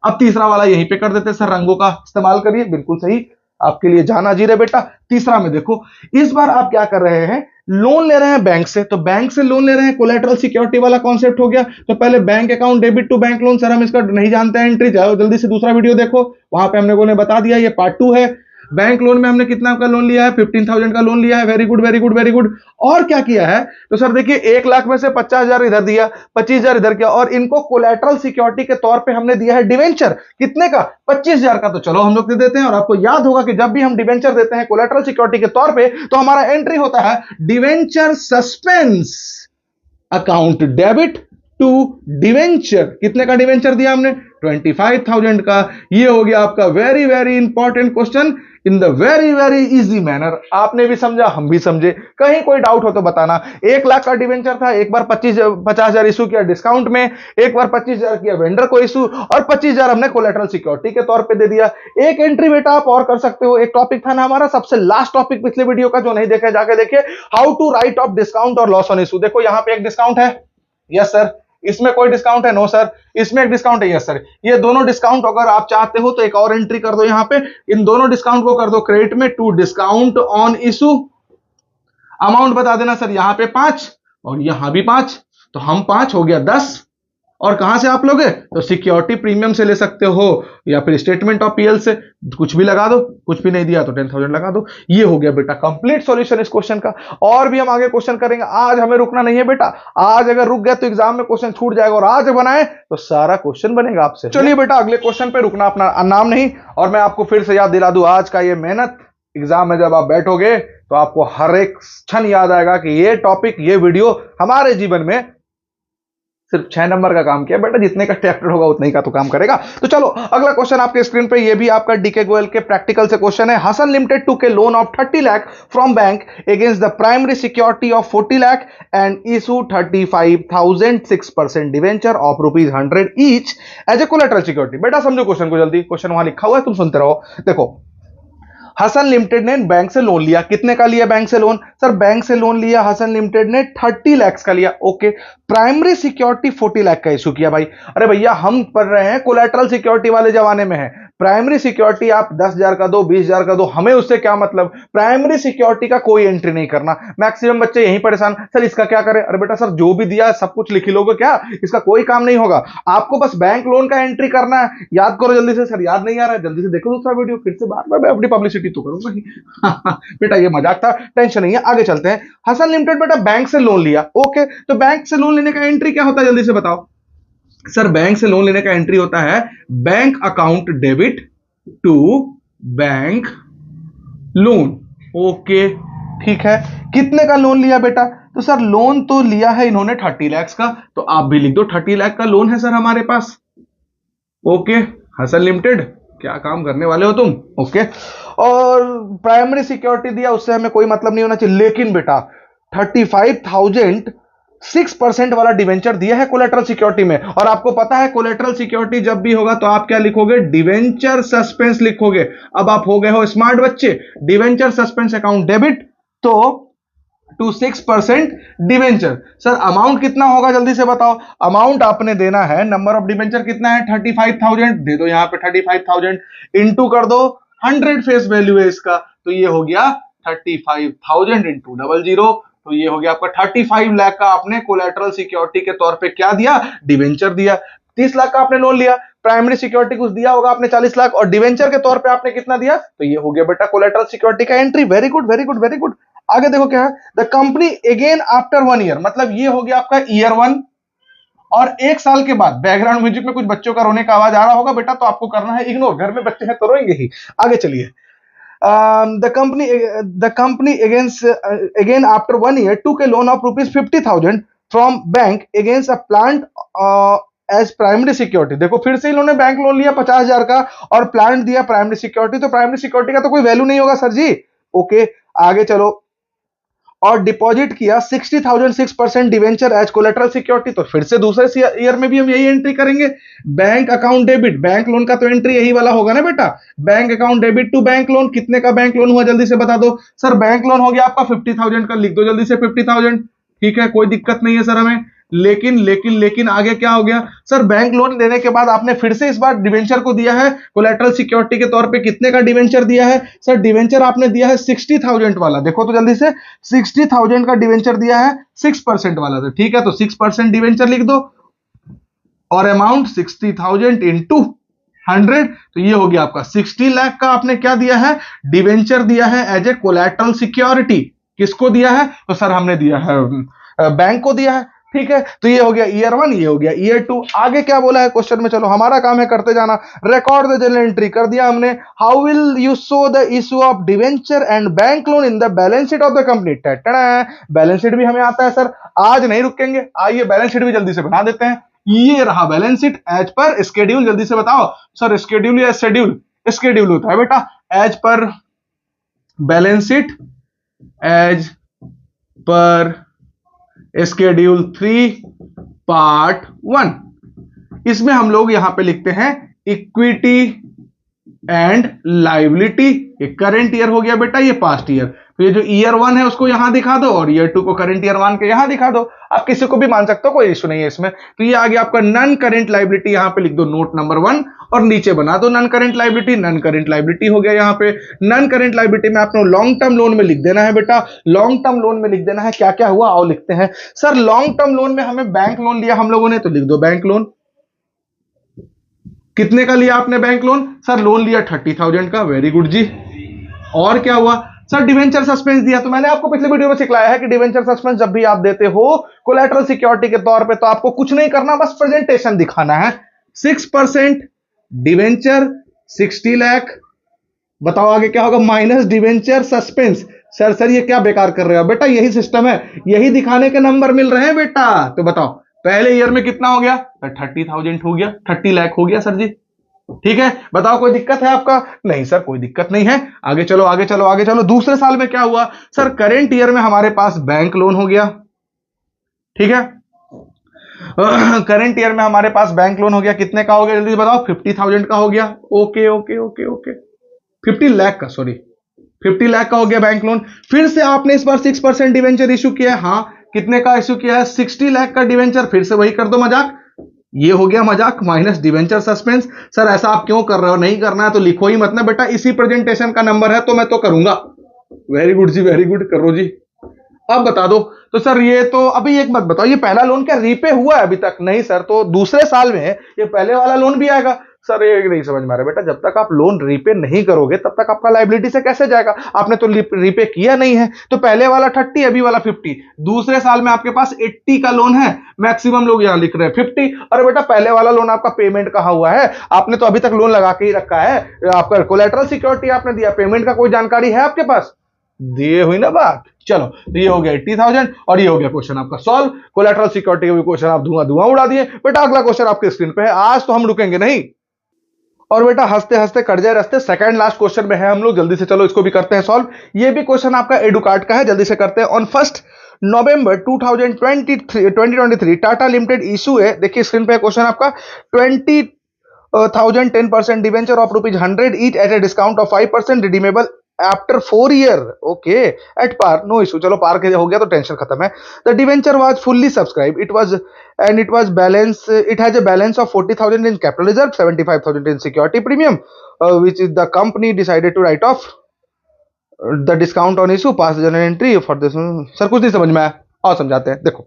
अब तीसरा वाला यहीं पे कर देते हैं। सर रंगों का इस्तेमाल करिए, बिल्कुल सही, आपके लिए जान हाजिर है बेटा। तीसरा में देखो, इस बार आप क्या कर रहे हैं? लोन ले रहे हैं बैंक से, तो बैंक से लोन ले रहे हैं, कोलैटरल सिक्योरिटी वाला कॉन्सेप्ट हो गया। तो पहले bank account debit to bank loan. Sir हम इसका नहीं जानते हैं एंट्री, जाओ जल्दी से दूसरा वीडियो देखो, वहां पे हम लोगों ने बता दिया, ये पार्ट 2 है। बैंक लोन में हमने कितना का लोन लिया है? 15,000 का लोन लिया है। Very good very good very good. और क्या किया है? तो सर देखिए 1 लाख में से 50,000 इधर दिया, 25,000 इधर किया, और इनको कोलैटरल सिक्योरिटी के तौर पे हमने दिया है डिवेंचर। कितने का? 25,000 का। तो चलो हम लोग दे देते हैं। और आपको याद होगा कि जब भी हम डिवेंचर देते हैं कोलैटरल सिक्योरिटी के तौर पे, तो हमारा एंट्री होता है debenture suspense account debit to debenture. कितने का डिवेंचर दिया हमने? 25,000 का। ये हो गया आपका very very important question in the very very easy manner. आपने भी समझा, हम भी समझे। कहीं कोई डाउट हो तो बताना। 1 लाख का डिवेंचर था, एक बार 50,000 इशू किया डिस्काउंट में, एक बार 25,000 किया वेंडर को इशू, और 25,000 हमने कोलैटरल सिक्योरिटी के तौर पे दे दिया। एक एंट्री बेटा आप और कर सकते हो। एक टॉपिक था ना हमारा सबसे लास्ट टॉपिक पिछले वीडियो का, जो नहीं देखा जाके देखिए, how to write off discount और लॉस ऑन इशू। देखो यहां पे एक डिस्काउंट है, यस सर। इसमें कोई डिस्काउंट है? No sir. इसमें एक डिस्काउंट है? Yes sir. ये दोनों डिस्काउंट अगर आप चाहते हो तो एक और एंट्री कर दो यहां पे, इन दोनों डिस्काउंट को कर दो क्रेडिट में to discount on issue. Amount बता देना सर, यहां पे 5 और यहां भी 5, तो हम 5 हो गया 10। और कहां से आप लोगे? तो सिक्योरिटी प्रीमियम से ले सकते हो, या फिर स्टेटमेंट ऑफ पीएल से, कुछ भी लगा दो। कुछ भी नहीं दिया तो 10,000 लगा दो। ये हो गया बेटा कंप्लीट सॉल्यूशन इस क्वेश्चन का। और भी हम आगे क्वेश्चन करेंगे, आज हमें रुकना नहीं है बेटा। आज अगर रुक गया तो एग्जाम में क्वेश्चन छूट जाएगा, और आज बनाए तो सारा क्वेश्चन बनेगा आपसे। चलिए बेटा अगले क्वेश्चन पे रुकना अपना नाम नहीं। और मैं आपको फिर से याद दिला दूं, आज का ये मेहनत, एग्जाम में जब आप बैठोगे तो आपको हर एक क्षण याद आएगा कि ये टॉपिक, ये वीडियो हमारे जीवन में सिर्फ 6 नंबर का काम किया बेटा। जितने का एक्सपेक्टेड होगा उतने का तो काम करेगा। तो चलो अगला क्वेश्चन आपके स्क्रीन पे, ये भी आपका डीके गोयल के प्रैक्टिकल से क्वेश्चन है। Hasan limited took loan of 30 lakh from bank against the primary security of 40 lakh and issue 35,000 6% debenture of ₹100 each as a collateral security. बेटा समझो क्वेश्चन को जल्दी, क्वेश्चन वहां लिखा हुआ है, तुम सुनते रहो। देखो हसन लिमिटेड ने बैंक से लोन लिया। कितने का लिया बैंक से लोन? सर बैंक से लोन लिया हसन लिमिटेड ने 30 लाख का लिया। ओके, प्राइमरी सिक्योरिटी 40 लाख का इशू किया। भाई अरे भैया हम पढ़ रहे हैं कोलैटरल सिक्योरिटी वाले जमाने में है। प्राइमरी सिक्योरिटी आप 10,000 का दो, 20,000 का दो, हमें उससे क्या मतलब? प्राइमरी सिक्योरिटी का कोई एंट्री नहीं करना। मैक्सिमम बच्चे यही परेशान, सर इसका क्या करें? अरे बेटा सर जो भी दिया सब कुछ लिख लोगे क्या? इसका कोई काम नहीं होगा। आपको बस बैंक लोन का एंट्री करना है। याद करो जल्दी से। सर याद नहीं आ रहा है, जल्दी से देखो दूसरा वीडियो। फिर से बार बार मैं अपनी पब्लिसिटी तो करूंगा ही। बेटा ये मजाक था, टेंशन नहीं है, आगे चलते हैं। हसन लिमिटेड बेटा बैंक से लोन लिया। ओके, तो बैंक से लोन लेने का एंट्री क्या होता है जल्दी से बताओ। सर बैंक से लोन लेने का एंट्री होता है bank account debit to bank loan. Okay ठीक है, कितने का लोन लिया बेटा? तो सर लोन तो लिया है इन्होंने 30 लाख का, तो आप भी लिख दो 30 लाख का लोन है सर हमारे पास। ओके, हसन लिमिटेड क्या काम करने वाले हो तुम? ओके, और प्राइमरी सिक्योरिटी दिया, उससे हमें कोई मतलब नहीं होना चाहिए। लेकिन बेटा 35,000 6% वाला डिवेंचर दिया है कोलैटरल सिक्योरिटी में। और आपको पता है कोलैटरल सिक्योरिटी जब भी होगा तो आप क्या लिखोगे? डिवेंचर सस्पेंस लिखोगे। अब आप हो गए हो स्मार्ट बच्चे। डिवेंचर सस्पेंस अकाउंट डेबिट, तो टू 6% डिवेंचर। सर अमाउंट कितना होगा जल्दी से बताओ। अमाउंट आपने देना है, नंबर ऑफ डिवेंचर कितना है 35,000, दे दो यहाँ पे 35,000 इंटू कर दो 100 फेस वैल्यू है इसका, तो ये हो गया 35,000 इंटू 00, तो ये हो गया आपका 35 लाख का आपने कोलैटरल सिक्योरिटी के तौर पे क्या दिया, डिवेंचर दिया। 30 लाख का आपने लोन लिया, प्राइमरी सिक्योरिटी कुछ दिया होगा आपने 40 लाख, और डिवेंचर के तौर पे आपने कितना दिया, तो ये हो गया बेटा कोलैटरल सिक्योरिटी का entry. Very good very good very good. आगे देखो क्या है, the company again after 1 year, मतलब ये हो गया आपका ईयर 1, और 1 साल के बाद। बैकग्राउंड म्यूजिक में कुछ बच्चों का रोने का आवाज आ रहा होगा बेटा, तो आपको करना है इग्नोर, घर में बच्चे हैं तो रोएंगे ही। आगे चलिए, the company again after 1 year took a loan of rupees 50,000 from bank against a plant as primary security. देखो फिर से इन्होंने बैंक लोन लिया 50,000 का और प्लांट दिया प्राइमरी सिक्योरिटी, तो प्राइमरी सिक्योरिटी का तो कोई वैल्यू नहीं होगा सर जी। ओके आगे चलो, और डिपॉजिट किया 60,000 6% डिवेंचर एज कोलेटरल सिक्योरिटी, तो फिर से दूसरे ईयर में भी हम यही एंट्री करेंगे। Bank account debit, bank loan का तो एंट्री यही वाला होगा ना बेटा, bank account debit to bank loan. कितने का बैंक लोन हुआ जल्दी से बता दो। सर बैंक लोन हो गया आपका 50,000 का, लिख दो जल्दी से 50,000, ठीक है कोई दिक्कत नहीं है सर हमें। लेकिन लेकिन लेकिन आगे क्या हो गया सर, बैंक लोन देने के बाद आपने फिर से इस बार डिवेंचर को दिया है कोलैटरल सिक्योरिटी के तौर पे। कितने का डिवेंचर दिया है सर, डिवेंचर आपने दिया है 60,000 वाला। देखो तो जल्दी से 60,000 का डिवेंचर दिया है 6% वाला, तो ठीक है तो 6% डिवेंचर लिख दो, और अमाउंट 60,000 इंटू 100, तो ये हो गया आपका 60 लाख का आपने क्या दिया है, डिवेंचर दिया है एज ए कोलैटरल सिक्योरिटी। किसको दिया है, तो सर हमने दिया है बैंक को दिया है, ठीक है। तो ये हो गया ईयर 1, ये हो गया ईयर 2। आगे क्या बोला है क्वेश्चन में, चलो हमारा काम है करते जाना। रिकॉर्ड द जनरल एंट्री कर दिया हमने। How will you show the issue of debenture and bank loan in the balance sheet of the company. Balance sheet भी हमें आता है सर, आज नहीं रुकेंगे, आइए बैलेंस शीट भी जल्दी से बना देते हैं। ये रहा balance sheet as per schedule. जल्दी से बताओ सर, स्केड्यूल या शेड्यूल, स्केड्यूल होता है बेटा। As per balance sheet, as per schedule 3 part 1, इसमें हम लोग यहां पे लिखते हैं इक्विटी एंड लायबिलिटी। ये करंट ईयर हो गया बेटा, ये पास्ट ईयर। तो ये जो ईयर 1 है उसको यहां दिखा दो, और ईयर 2 को करंट ईयर 1 के यहां दिखा दो। आप किसी को भी मान सकते हो, कोई इशू नहीं है इसमें। तो ये आ गया आपका नॉन करंट लायबिलिटी, यहां पे लिख दो नोट नंबर 1 और नीचे बना दो non current liability. Non current liability हो गया यहाँ पे। नॉन करंट लायबिलिटी में आपको लॉन्ग टर्म लोन में लिख देना है बेटा, लॉन्ग टर्म लोन में लिख देना है क्या क्या हुआ, आओ लिखते हैं। सर लॉन्ग टर्म लोन में हमें बैंक लोन लिया हम लोगों ने, तो लिख दो बैंक लोन। कितने का लिया आपने बैंक लोन, सर लोन लिया 30,000 का, वेरी गुड जी। और क्या हुआ सर, डिवेंचर सस्पेंस दिया। तो मैंने आपको पिछले वीडियो में सिखाया है कि डिवेंचर सस्पेंस जब भी आप देते हो कोलैटरल सिक्योरिटी के तौर पे, तो आपको कुछ नहीं करना, बस प्रेजेंटेशन दिखाना है। 6% डिवेंचर 60 लाख, बताओ आगे क्या होगा, माइनस डिवेंचर सस्पेंस। सर ये क्या बेकार कर रहे हो बेटा, यही सिस्टम है, यही दिखाने के नंबर मिल रहे हैं बेटा। तो बताओ पहले ईयर में कितना हो गया, 30,000 हो गया, 30 लाख हो गया सर जी, ठीक है। बताओ कोई दिक्कत है आपका, नहीं सर कोई दिक्कत नहीं है। आगे चलो आगे चलो आगे चलो। दूसरे साल में क्या हुआ सर, करेंट ईयर में हमारे पास बैंक लोन हो गया, ठीक है। करंट ईयर में हमारे पास बैंक लोन हो गया, कितने का हो गया जल्दी बताओ, 50,000 का हो गया। Okay okay okay okay 50 lakh का, सॉरी 50 लाख का हो गया बैंक लोन। फिर से आपने इस बार 6% डिवेंचर इशू किया है, हाँ कितने का इशू किया है, 60 लाख का डिवेंचर। फिर से वही कर दो मजाक, ये हो गया मजाक, माइनस डिवेंचर सस्पेंस। सर ऐसा आप क्यों कर रहे हो, नहीं करना है तो लिखो ही मत ना बेटा, इसी प्रेजेंटेशन का नंबर है तो मैं तो करूंगा। वेरी गुड जी, वेरी गुड, करो जी। अब बता दो, तो सर ये तो अभी एक बात बताओ, ये पहला लोन क्या रीपे हुआ है अभी तक, नहीं सर, तो दूसरे साल में ये पहले वाला लोन भी आएगा। सर ये नहीं समझ में आ रहा बेटा, जब तक आप लोन रीपे नहीं करोगे तब तक आपका लायबिलिटी से कैसे जाएगा, आपने तो रीपे किया नहीं है। तो पहले वाला 30, अभी वाला 50, दूसरे साल में आपके पास 80 का लोन है, मैक्सिमम लोग यहां लिख रहे हैं 50। अरे बेटा पहले वाला लोन आपका पेमेंट कहां हुआ है, आपने तो अभी तक लोन लगा के ही रखा है, आपका कोलैटरल सिक्योरिटी आपने दिया, पेमेंट का कोई जानकारी है आपके पास, दिए हुई ना बात। चलो तो ये हो गया 80,000 और ये हो गया क्वेश्चन आपका सॉल्व। कोलैटरल सिक्योरिटी का भी क्वेश्चन आप धुआं उड़ा दिए बेटा। अगला क्वेश्चन आपके स्क्रीन पे है, आज तो हम रुकेंगे नहीं, और बेटा हंसते हंसते कट जाए रास्ते। सेकंड लास्ट क्वेश्चन में है हम लोग, जल्दी से चलो इसको भी करते हैं सॉल्व। ये भी क्वेश्चन आपका एडुकार्ड का है, जल्दी से करते हैं। On 1 November 2023 Tata limited issue है, देखिए स्क्रीन पे क्वेश्चन आपका, 20,000 10% debenture of ₹100 each at a discount of 5% redeemable after 4 year, okay, at par, no issue, चलो पार के हो गया तो टेंशन खत्म है। The debenture was fully subscribe, it was balance, it has a balance of 40,000 in capital reserve, 75,000 in security premium, which is the company decided to write off the discount on issue, pass general entry for this. Sir कुछ नहीं समझ में आया, और समझाते हैं। देखो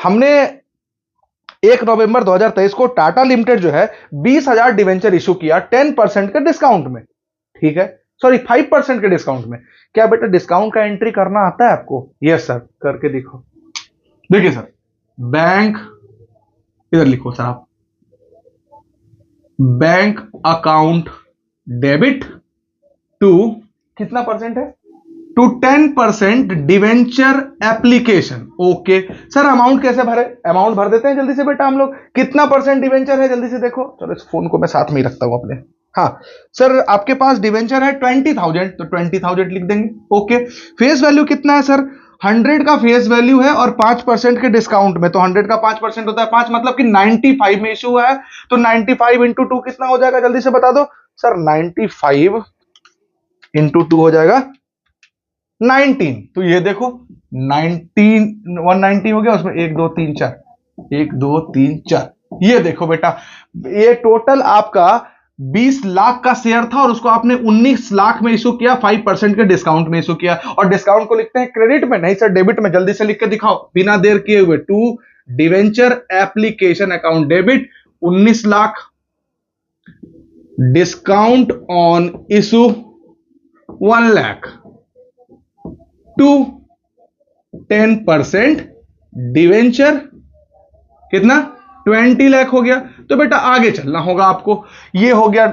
हमने 1 नवंबर 2023 को टाटा लिमिटेड जो है 20,000 डिवेंचर इशू किया 10% के डिस्काउंट में, ठीक है, सॉरी 5% के डिस्काउंट में। क्या बेटा डिस्काउंट का एंट्री करना आता है आपको? यस सर, करके देखो। देखिए सर, बैंक, इधर लिखो सर आप, बैंक अकाउंट डेबिट टू कितना परसेंट है? To 10% debenture application. Okay sir, amount कैसे भरे? अमाउंट भर देते हैं जल्दी से बेटा हम लोग। कितना परसेंट डिवेंचर है जल्दी से देखो। चलो इस फोन को मैं साथ में ही रखता हूं अपने। हाँ सर, आपके पास डिवेंचर है 20,000, तो 20,000 लिख देंगे। ओके, फेस वैल्यू कितना है सर? 100 का फेस वैल्यू है और 5% के डिस्काउंट में, तो 100 का 5% होता है 5, मतलब कि 95 में इशू है। तो 95 इंटू 2 कितना हो जाएगा जल्दी से बता दो सर। 95 इंटू 2 हो जाएगा 19। तो ये देखो 19, 190 हो गया, उसमें 1 2 3 4, 1 2 3 4। ये देखो बेटा, ये टोटल आपका 20 लाख का शेयर था और उसको आपने 19 लाख में इशू किया, 5% के डिस्काउंट में इशू किया। और डिस्काउंट को लिखते हैं क्रेडिट में, नहीं सर डेबिट में। जल्दी से लिख के दिखाओ बिना देर किए हुए। To debenture application account debit 19 lakh, discount on issue 1 lakh, to 10% debenture कितना? 20 लाख हो गया। तो बेटा आगे चलना होगा आपको। ये हो गया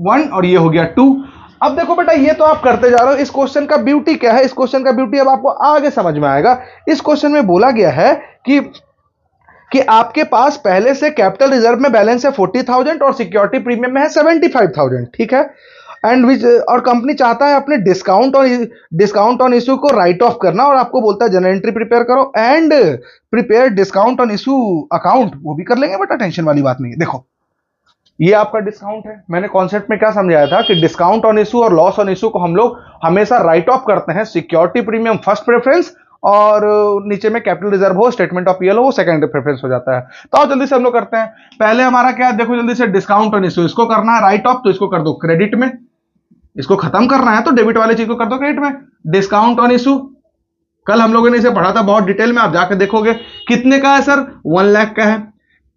1 और ये हो गया 2। अब देखो बेटा, ये तो आप करते जा रहे हो। इस क्वेश्चन का ब्यूटी क्या है? इस क्वेश्चन का ब्यूटी अब आपको आगे समझ में आएगा। इस क्वेश्चन में बोला गया है कि आपके पास पहले से कैपिटल रिजर्व में बैलेंस है 40,000 और सिक्योरिटी प्रीमियम में है 75,000, ठीक है। एंड विच, और कंपनी चाहता है अपने डिस्काउंट ऑन इशू को राइट ऑफ करना, और आपको बोलता है जनरल एंट्री प्रिपेयर करो and prepare discount on issue account. वो भी कर लेंगे बेटा, टेंशन वाली बात नहीं है। देखो ये आपका डिस्काउंट है। मैंने कॉन्सेप्ट में क्या समझाया था कि डिस्काउंट ऑन इशू और लॉस ऑन इशू को हम लोग हमेशा राइट ऑफ करते हैं। सिक्योरिटी प्रीमियम फर्स्ट प्रेफरेंस और नीचे में कैपिटल रिजर्व हो, स्टेटमेंट ऑफ पीएल हो, वो सेकंड प्रेफरेंस हो जाता है। तो जल्दी से हम लोग करते हैं। पहले हमारा क्या है देखो जल्दी से, डिस्काउंट ऑन इशू, इसको करना है राइट ऑफ, तो इसको कर दो क्रेडिट में। इसको खत्म करना है तो डेबिट वाले चीज को कर दो क्रेडिट में। डिस्काउंट ऑन इशू, कल हम लोगों ने इसे पढ़ा था बहुत डिटेल में, आप जाकर देखोगे। कितने का है सर? 1 लाख का है।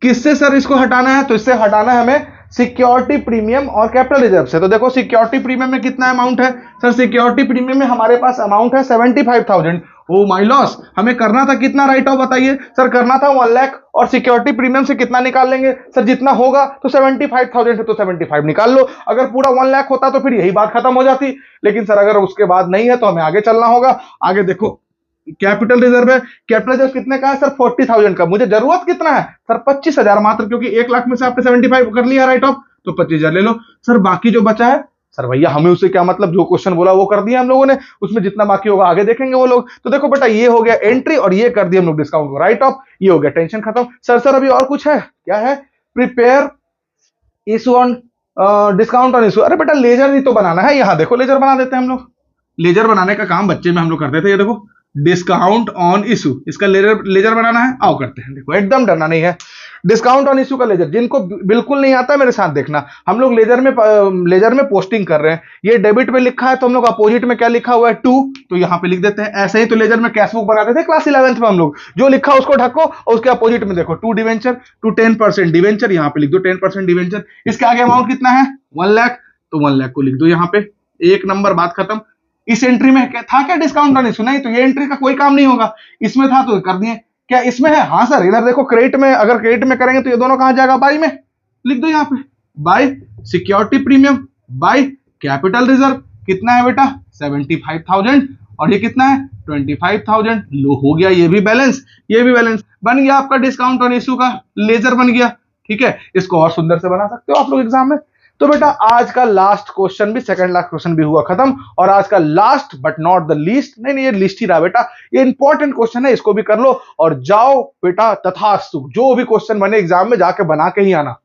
किससे सर इसको हटाना है? तो इससे हटाना है हमें सिक्योरिटी प्रीमियम और कैपिटल रिजर्व से। तो देखो सिक्योरिटी प्रीमियम में कितना अमाउंट है सर? सिक्योरिटी प्रीमियम में हमारे पास अमाउंट है 75,000। ओ माय लॉस, हमें करना था कितना राइट ऑफ बताइए सर? करना था 1 लाख, और सिक्योरिटी प्रीमियम से कितना निकाल लेंगे सर? जितना होगा। तो 75,000 है तो 75 निकाल लो। अगर पूरा 1 लाख होता तो फिर यही बात खत्म हो जाती। लेकिन सर अगर उसके बाद नहीं है तो हमें आगे चलना होगा। आगे देखो कैपिटल रिजर्व है। कैपिटल रिजर्व कितने का है सर? 40,000 का। मुझे जरूरत कितना है सर? 25,000 मात्र, क्योंकि 1 लाख में से आपने 75 कर लिया राइट ऑफ, तो 25,000 ले लो सर। बाकी जो बचा है सर, भैया हमें उससे क्या मतलब? जो क्वेश्चन बोला वो कर दिया हम लोगों ने, उसमें जितना बाकी होगा आगे देखेंगे वो लोग। तो देखो बेटा, ये हो गया एंट्री और ये कर दिया हम लोग डिस्काउंट को राइट ऑफ। ये हो गया, टेंशन खत्म। सर अभी और कुछ है? क्या है? Prepare issue on discount on issue. अरे बेटा लेजर ही तो बनाना है। यहां देखो लेजर बना देते हैं हम लोग। लेजर बनाने का काम बच्चे में हम लोग करते थे। ये देखो डिस्काउंट ऑन इशू, इसका लेजर बनाना है, आओ करते हैं। देखो एकदम डरना नहीं है। डिस्काउंट ऑन इशू का लेजर, जिनको बिल्कुल नहीं आता मेरे साथ देखना। हम लोग लेजर में पोस्टिंग कर रहे हैं। ये डेबिट में लिखा है तो हम लोग अपोजिट में क्या लिखा हुआ है? 2, तो यहां पे लिख देते हैं। ऐसे ही तो लेजर में कैश बुक बनाते थे क्लास 11th में हम लोग। जो लिखा उसको ढको और उसके अपोजिट में देखो 2 डिवेंचर, टू 10% डिवेंचर, यहां पे लिख दो 10% डिवेंचर। इसके आगे अमाउंट कितना है? 1 लाख, तो 1 लाख को लिख दो यहां पे। एक नंबर, बात खत्म। इस एंट्री में था क्या डिस्काउंट ऑन इशू? नहीं, तो ये एंट्री का कोई काम नहीं होगा। इसमें था तो कर दिए। क्या इसमें है? हाँ सर, इधर देखो क्रेडिट में, अगर क्रेडिट में करेंगे तो ये दोनों कहां जाएगा? बाई में। लिख दो यहां पे, bye security premium by capital reserve. कितना है बेटा? 75,000, और ये कितना है? 25,000। लो हो गया ये भी बैलेंस, ये भी बैलेंस बन गया आपका। डिस्काउंट ऑन इशू का लेजर बन गया। ठीक है, इसको और सुंदर से बना सकते हो आप लोग एग्जाम में। तो बेटा आज का लास्ट क्वेश्चन भी, सेकंड लास्ट क्वेश्चन भी हुआ खत्म। और आज का last but not the least, नहीं ये लिस्ट ही रहा बेटा, ये इंपॉर्टेंट क्वेश्चन है, इसको भी कर लो और जाओ बेटा तथास्तु। जो भी क्वेश्चन बने एग्जाम में जाके बना के ही आना।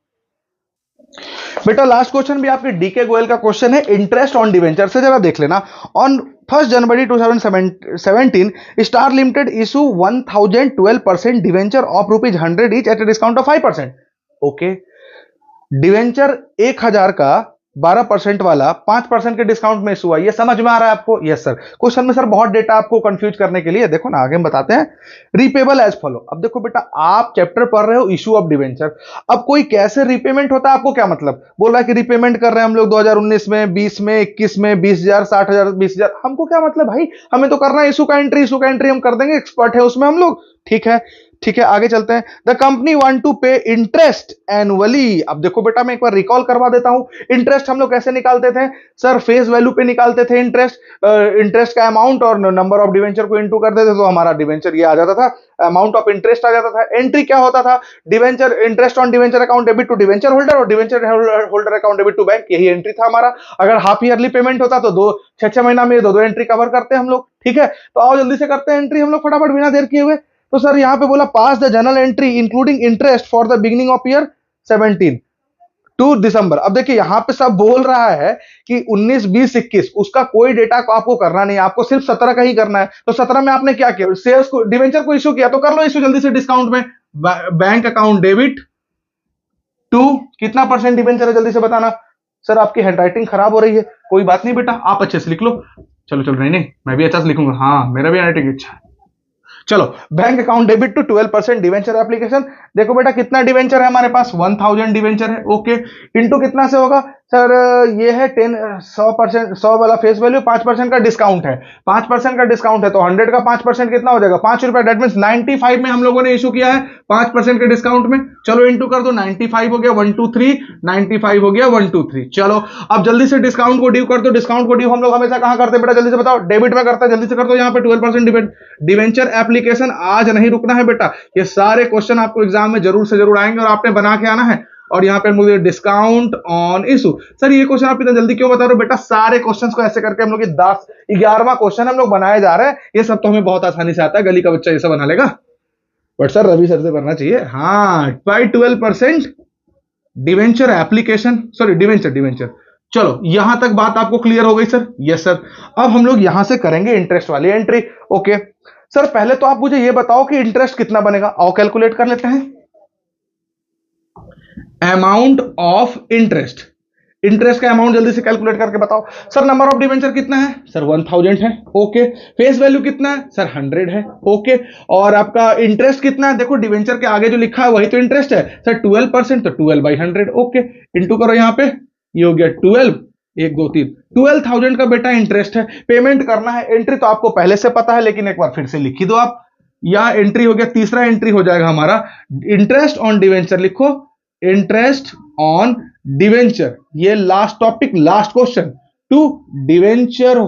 बेटा लास्ट क्वेश्चन भी आपके डीके गोयल का क्वेश्चन है, इंटरेस्ट ऑन डिवेंचर से जरा देख लेना। On 1 January 2017 star limited issue 1012% debenture of ₹100 each at a discount of 5%। Okay, debenture 1000 का 12% वाला 5% के डिस्काउंट में इशू हुआ, ये समझ में आ रहा है आपको? Yes sir. क्वेश्चन में सर बहुत डेटा आपको कंफ्यूज करने के लिए, देखो ना आगे हम बताते हैं। Repayable as follow. अब देखो बेटा, आप चैप्टर पढ़ रहे हो इशू ऑफ डिवेंचर, अब कोई कैसे रीपेमेंट होता है आपको क्या मतलब? बोल रहा है कि रीपेमेंट कर रहे हैं हम लोग 2019 में, 20 में, 21 में, 20,000, 60,000, 20,000, हमको क्या मतलब भाई? हमें तो करना है इशू का एंट्री, इशू का एंट्री हम कर देंगे, एक्सपर्ट है उसमें हम लोग। ठीक है, ठीक है, आगे चलते हैं। द कंपनी वांट टू पे इंटरेस्ट एनुअली। अब देखो बेटा, मैं एक बार रिकॉल करवा देता हूं, इंटरेस्ट हम लोग कैसे निकालते थे सर? फेस वैल्यू पे निकालते थे इंटरेस्ट, इंटरेस्ट का अमाउंट और नंबर ऑफ डिवेंचर को इनटू कर देते तो हमारा डिवेंचर ये आ जाता था, अमाउंट ऑफ इंटरेस्ट आ जाता था। एंट्री क्या होता था? Debenture interest on debenture account debit to debenture holder और debenture holder account debit to bank, यही एंट्री था हमारा। अगर हाफ ईयरली पेमेंट होता तो 6 महीना में दो एंट्री कवर करते हम लोग। ठीक है, तो आओ जल्दी से करते हैं एंट्री हम लोग फटाफट बिना देर किए हुए। तो सर यहां पे बोला pass the general entry including interest for the beginning of year 17 to December. अब देखिए यहां पे सब बोल रहा है कि 19, 20, 21 उसका कोई डेटा को आपको करना नहीं है, आपको सिर्फ 17 का ही करना है। तो 17 में आपने क्या किया? शेयर्स को, डिवेंचर को इशू किया, तो कर लो इशू जल्दी से डिस्काउंट में। बैंक अकाउंट डेबिट टू कितना परसेंट डिवेंचर है जल्दी से बताना। सर आपकी हैंडराइटिंग खराब हो रही है, कोई बात नहीं बेटा, आप अच्छे से लिख लो। चलो चलो, नहीं नहीं मैं भी अच्छा से लिखूंगा, हाँ मेरा भी हैंडराइटिंग अच्छा है। चलो, bank account debit to 12% debenture application. देखो बेटा कितना डिवेंचर है हमारे पास? 1000 डिवेंचर है। ओके, इंटू कितना से होगा सर? ये है 100%, 100 वाला फेस वैल्यू, 5% का डिस्काउंट है, 5% का डिस्काउंट है तो 100 का 5% कितना हो जाएगा? ₹5। डेट मीन 95 में हम लोगों ने इशू किया है 5% के डिस्काउंट में। चलो इंटू कर दो, 95 हो गया 123, 95 हो गया 123। चलो अब जल्दी से डिस्काउंट को ड्यू कर दो। डिस्काउंट को ड्यू हम लोग हमेशा कहां करते हैं बेटा? जल्दी से बताओ। डेबिट में करते हैं, जल्दी से कर दो। यहाँ पे 12% डिवेंचर एप्लीकेशन। आज नहीं रुकना है बेटा, ये सारे क्वेश्चन आपको एग्जाम में जरूर से जरूर आएंगे और आपने बना के आना है। और यहाँ पे मुझे डिस्काउंट ऑन इशू। सर ये क्वेश्चन आप इतना जल्दी क्यों बता रहे हो बेटा? सारे क्वेश्चंस को ऐसे करके हम लोग 10 11वां क्वेश्चन हम लोग बनाए जा रहे हैं। ये सब तो हमें बहुत आसानी से आता है, गली का बच्चा ये सब बना लेगा। बट सर रवि सर से करना चाहिए। हाँ, by 12% debenture application, sorry debenture. चलो यहां तक बात आपको क्लियर हो गई सर? Yes sir. अब हम लोग यहां से करेंगे इंटरेस्ट वाली एंट्री। ओके सर, पहले तो आप मुझे ये बताओ कि इंटरेस्ट कितना बनेगा। आओ कैलकुलेट कर लेते हैं। अमाउंट ऑफ इंटरेस्ट, इंटरेस्ट का अमाउंट जल्दी से कैलकुलेट करके बताओ। सर नंबर ऑफ डिवेंचर कितना है? सर 1000 है। ओके, फेस वैल्यू कितना है? सर 100 है। ओके, और आपका इंटरेस्ट कितना है? देखो डिवेंचर के आगे जो लिखा है वही तो इंटरेस्ट है सर, 12%, तो 12/100। ओके, इंटू करो, यहां पे ये हो गया 12, 1 2 3, 12,000 का बेटा इंटरेस्ट है। पेमेंट करना है, एंट्री तो आपको पहले से पता है लेकिन एक बार फिर से लिखी दो आप। यह एंट्री हो गया, तीसरा एंट्री हो जाएगा हमारा इंटरेस्ट ऑन डिवेंचर। लिखो इंटरेस्ट ऑन डिवेंचर, ये last topic, last question. To debenture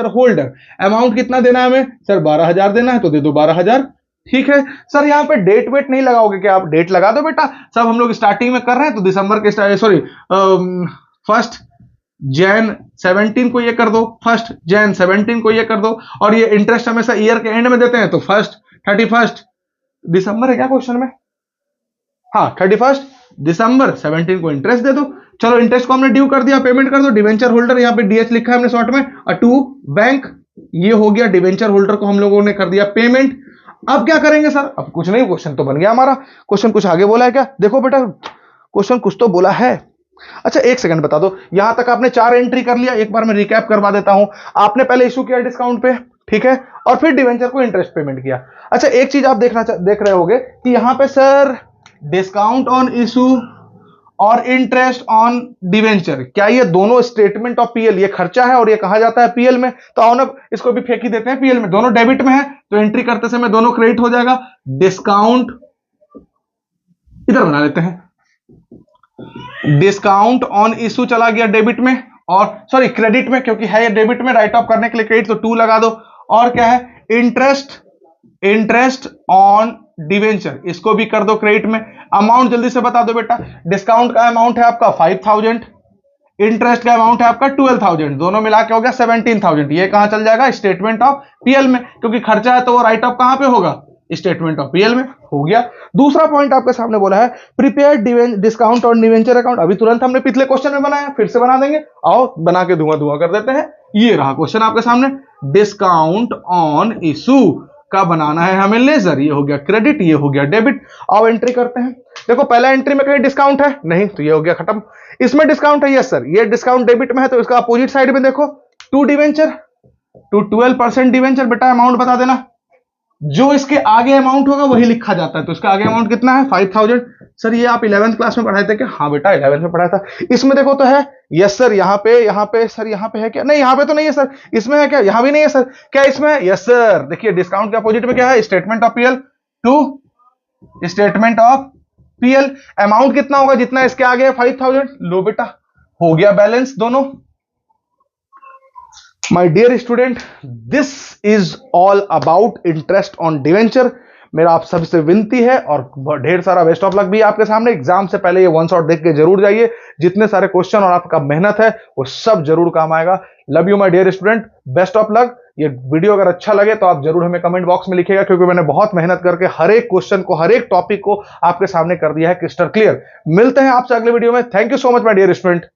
holder amount कितना देना है हमें? सर 12,000 देना है, तो दे दो 12,000। ठीक है सर, यहां पे डेट वेट नहीं लगाओगे क्या? आप डेट लगा दो बेटा। सब हम लोग स्टार्टिंग में कर रहे हैं तो दिसंबर के सॉरी 1 जैन 17 को ये कर दो, 1 जैन 17 को ये कर दो। और ये इंटरेस्ट हमेशा ईयर के एंड में देते हैं तो 31 दिसंबर है क्या क्वेश्चन में? हाँ, 31 दिसंबर 17 को इंटरेस्ट दे दो। चलो इंटरेस्ट को हमने ड्यू कर दिया, पेमेंट कर दो। डिवेंचर होल्डर, यहाँ पे डीएच लिखा है हमने शॉर्ट में, और टू बैंक, ये हो गया डिवेंचर होल्डर को हम लोगों ने कर दिया पेमेंट। अब क्या करेंगे सर? अब कुछ नहीं, क्वेश्चन तो बन गया हमारा। क्वेश्चन कुछ आगे बोला है क्या? देखो बेटा क्वेश्चन कुछ तो बोला है। अच्छा एक सेकंड बता दो, यहां तक आपने 4 एंट्री कर लिया, एक बार मैं रिकैप करवा देता हूं। आपने पहले इशू किया डिस्काउंट पे, ठीक है, और फिर डिवेंचर को इंटरेस्ट पेमेंट किया। अच्छा एक चीज आप देख रहे होगे कि यहां पे सर डिस्काउंट ऑन इशू और इंटरेस्ट ऑन डिवेंचर, क्या ये दोनों स्टेटमेंट ऑफ पीएल, ये खर्चा है और ये कहा जाता है पीएल में, तो आओ ना इसको भी फेंक ही देते हैं पीएल में। दोनों डेबिट में है तो एंट्री करते समय दोनों क्रेडिट हो जाएगा। डिस्काउंट इधर बना लेते हैं, डिस्काउंट ऑन इशू चला गया डेबिट में, और सॉरी क्रेडिट में, क्योंकि है ये डेबिट में, राइट ऑफ करने के लिए क्रेडिट तो 2 लगा दो। और क्या है? इंटरेस्ट ऑन डिवेंचर, इसको भी कर दो क्रेडिट में। अमाउंट जल्दी से बता दो बेटा। डिस्काउंट का अमाउंट है आपका 5,000, इंटरेस्ट का अमाउंट है आपका 12,000, दोनों मिला के हो गया 17,000। ये कहां चल जाएगा? स्टेटमेंट ऑफ पीएल में, क्योंकि खर्चा है तो वो राइट ऑफ कहां पे होगा? स्टेटमेंट ऑफ पीएल में हो गया। दूसरा पॉइंट आपके सामने बोला है प्रिपेयर डिस्काउंट और डिवेंचर अकाउंट। अभी तुरंत हमने पिछले क्वेश्चन में बनाया, फिर से बना देंगे। आओ बना के धुआं धुआं कर देते हैं। ये रहा क्वेश्चन आपके सामने, डिस्काउंट ऑन इशू का बनाना है हमें लेजर। ये हो गया क्रेडिट, ये हो गया डेबिट। आओ एंट्री करते हैं। देखो पहला एंट्री में कहीं डिस्काउंट है नहीं, तो ये हो गया खत्म। इसमें डिस्काउंट है, यस सर, ये डिस्काउंट डेबिट में है, तो इसका अपोजिट साइड में देखो टू डिवेंचर, टू 12% डिवेंचर। बेटा अमाउंट बता देना, जो इसके आगे अमाउंट होगा वही लिखा जाता है। तो इसका आगे अमाउंट कितना है 5000। सर ये आप 11th क्लास में पढ़ाए थे क्या? हाँ बेटा 11th में पढ़ाया था। इसमें देखो तो है, यस सर, यहाँ पे सर, यहाँ पे है क्या? नहीं यहाँ पे तो नहीं है सर। इसमें है क्या? यहाँ भी नहीं है सर। क्या इसमें? Yes sir. देखिए डिस्काउंट के अपोजिट में क्या है, statement of PL to statement of PL. Amount कितना होगा जितना इसके आगे है 5000। लो बेटा हो गया बैलेंस दोनों। My dear student, this is all about interest on debenture. मेरा आप सबसे विनती है और ढेर सारा बेस्ट ऑफ लक भी आपके सामने। एग्जाम से पहले ये वन शॉट देख के जरूर जाइए। जितने सारे क्वेश्चन और आपका मेहनत है वो सब जरूर काम आएगा। Love you my dear student, best of luck. ये वीडियो अगर अच्छा लगे तो आप जरूर हमें कमेंट बॉक्स में लिखिएगा, क्योंकि मैंने बहुत मेहनत करके हर एक क्वेश्चन को, हर एक टॉपिक को आपके सामने कर दिया है क्रिस्टल क्लियर। मिलते हैं आपसे अगले वीडियो में। Thank you so much my dear student.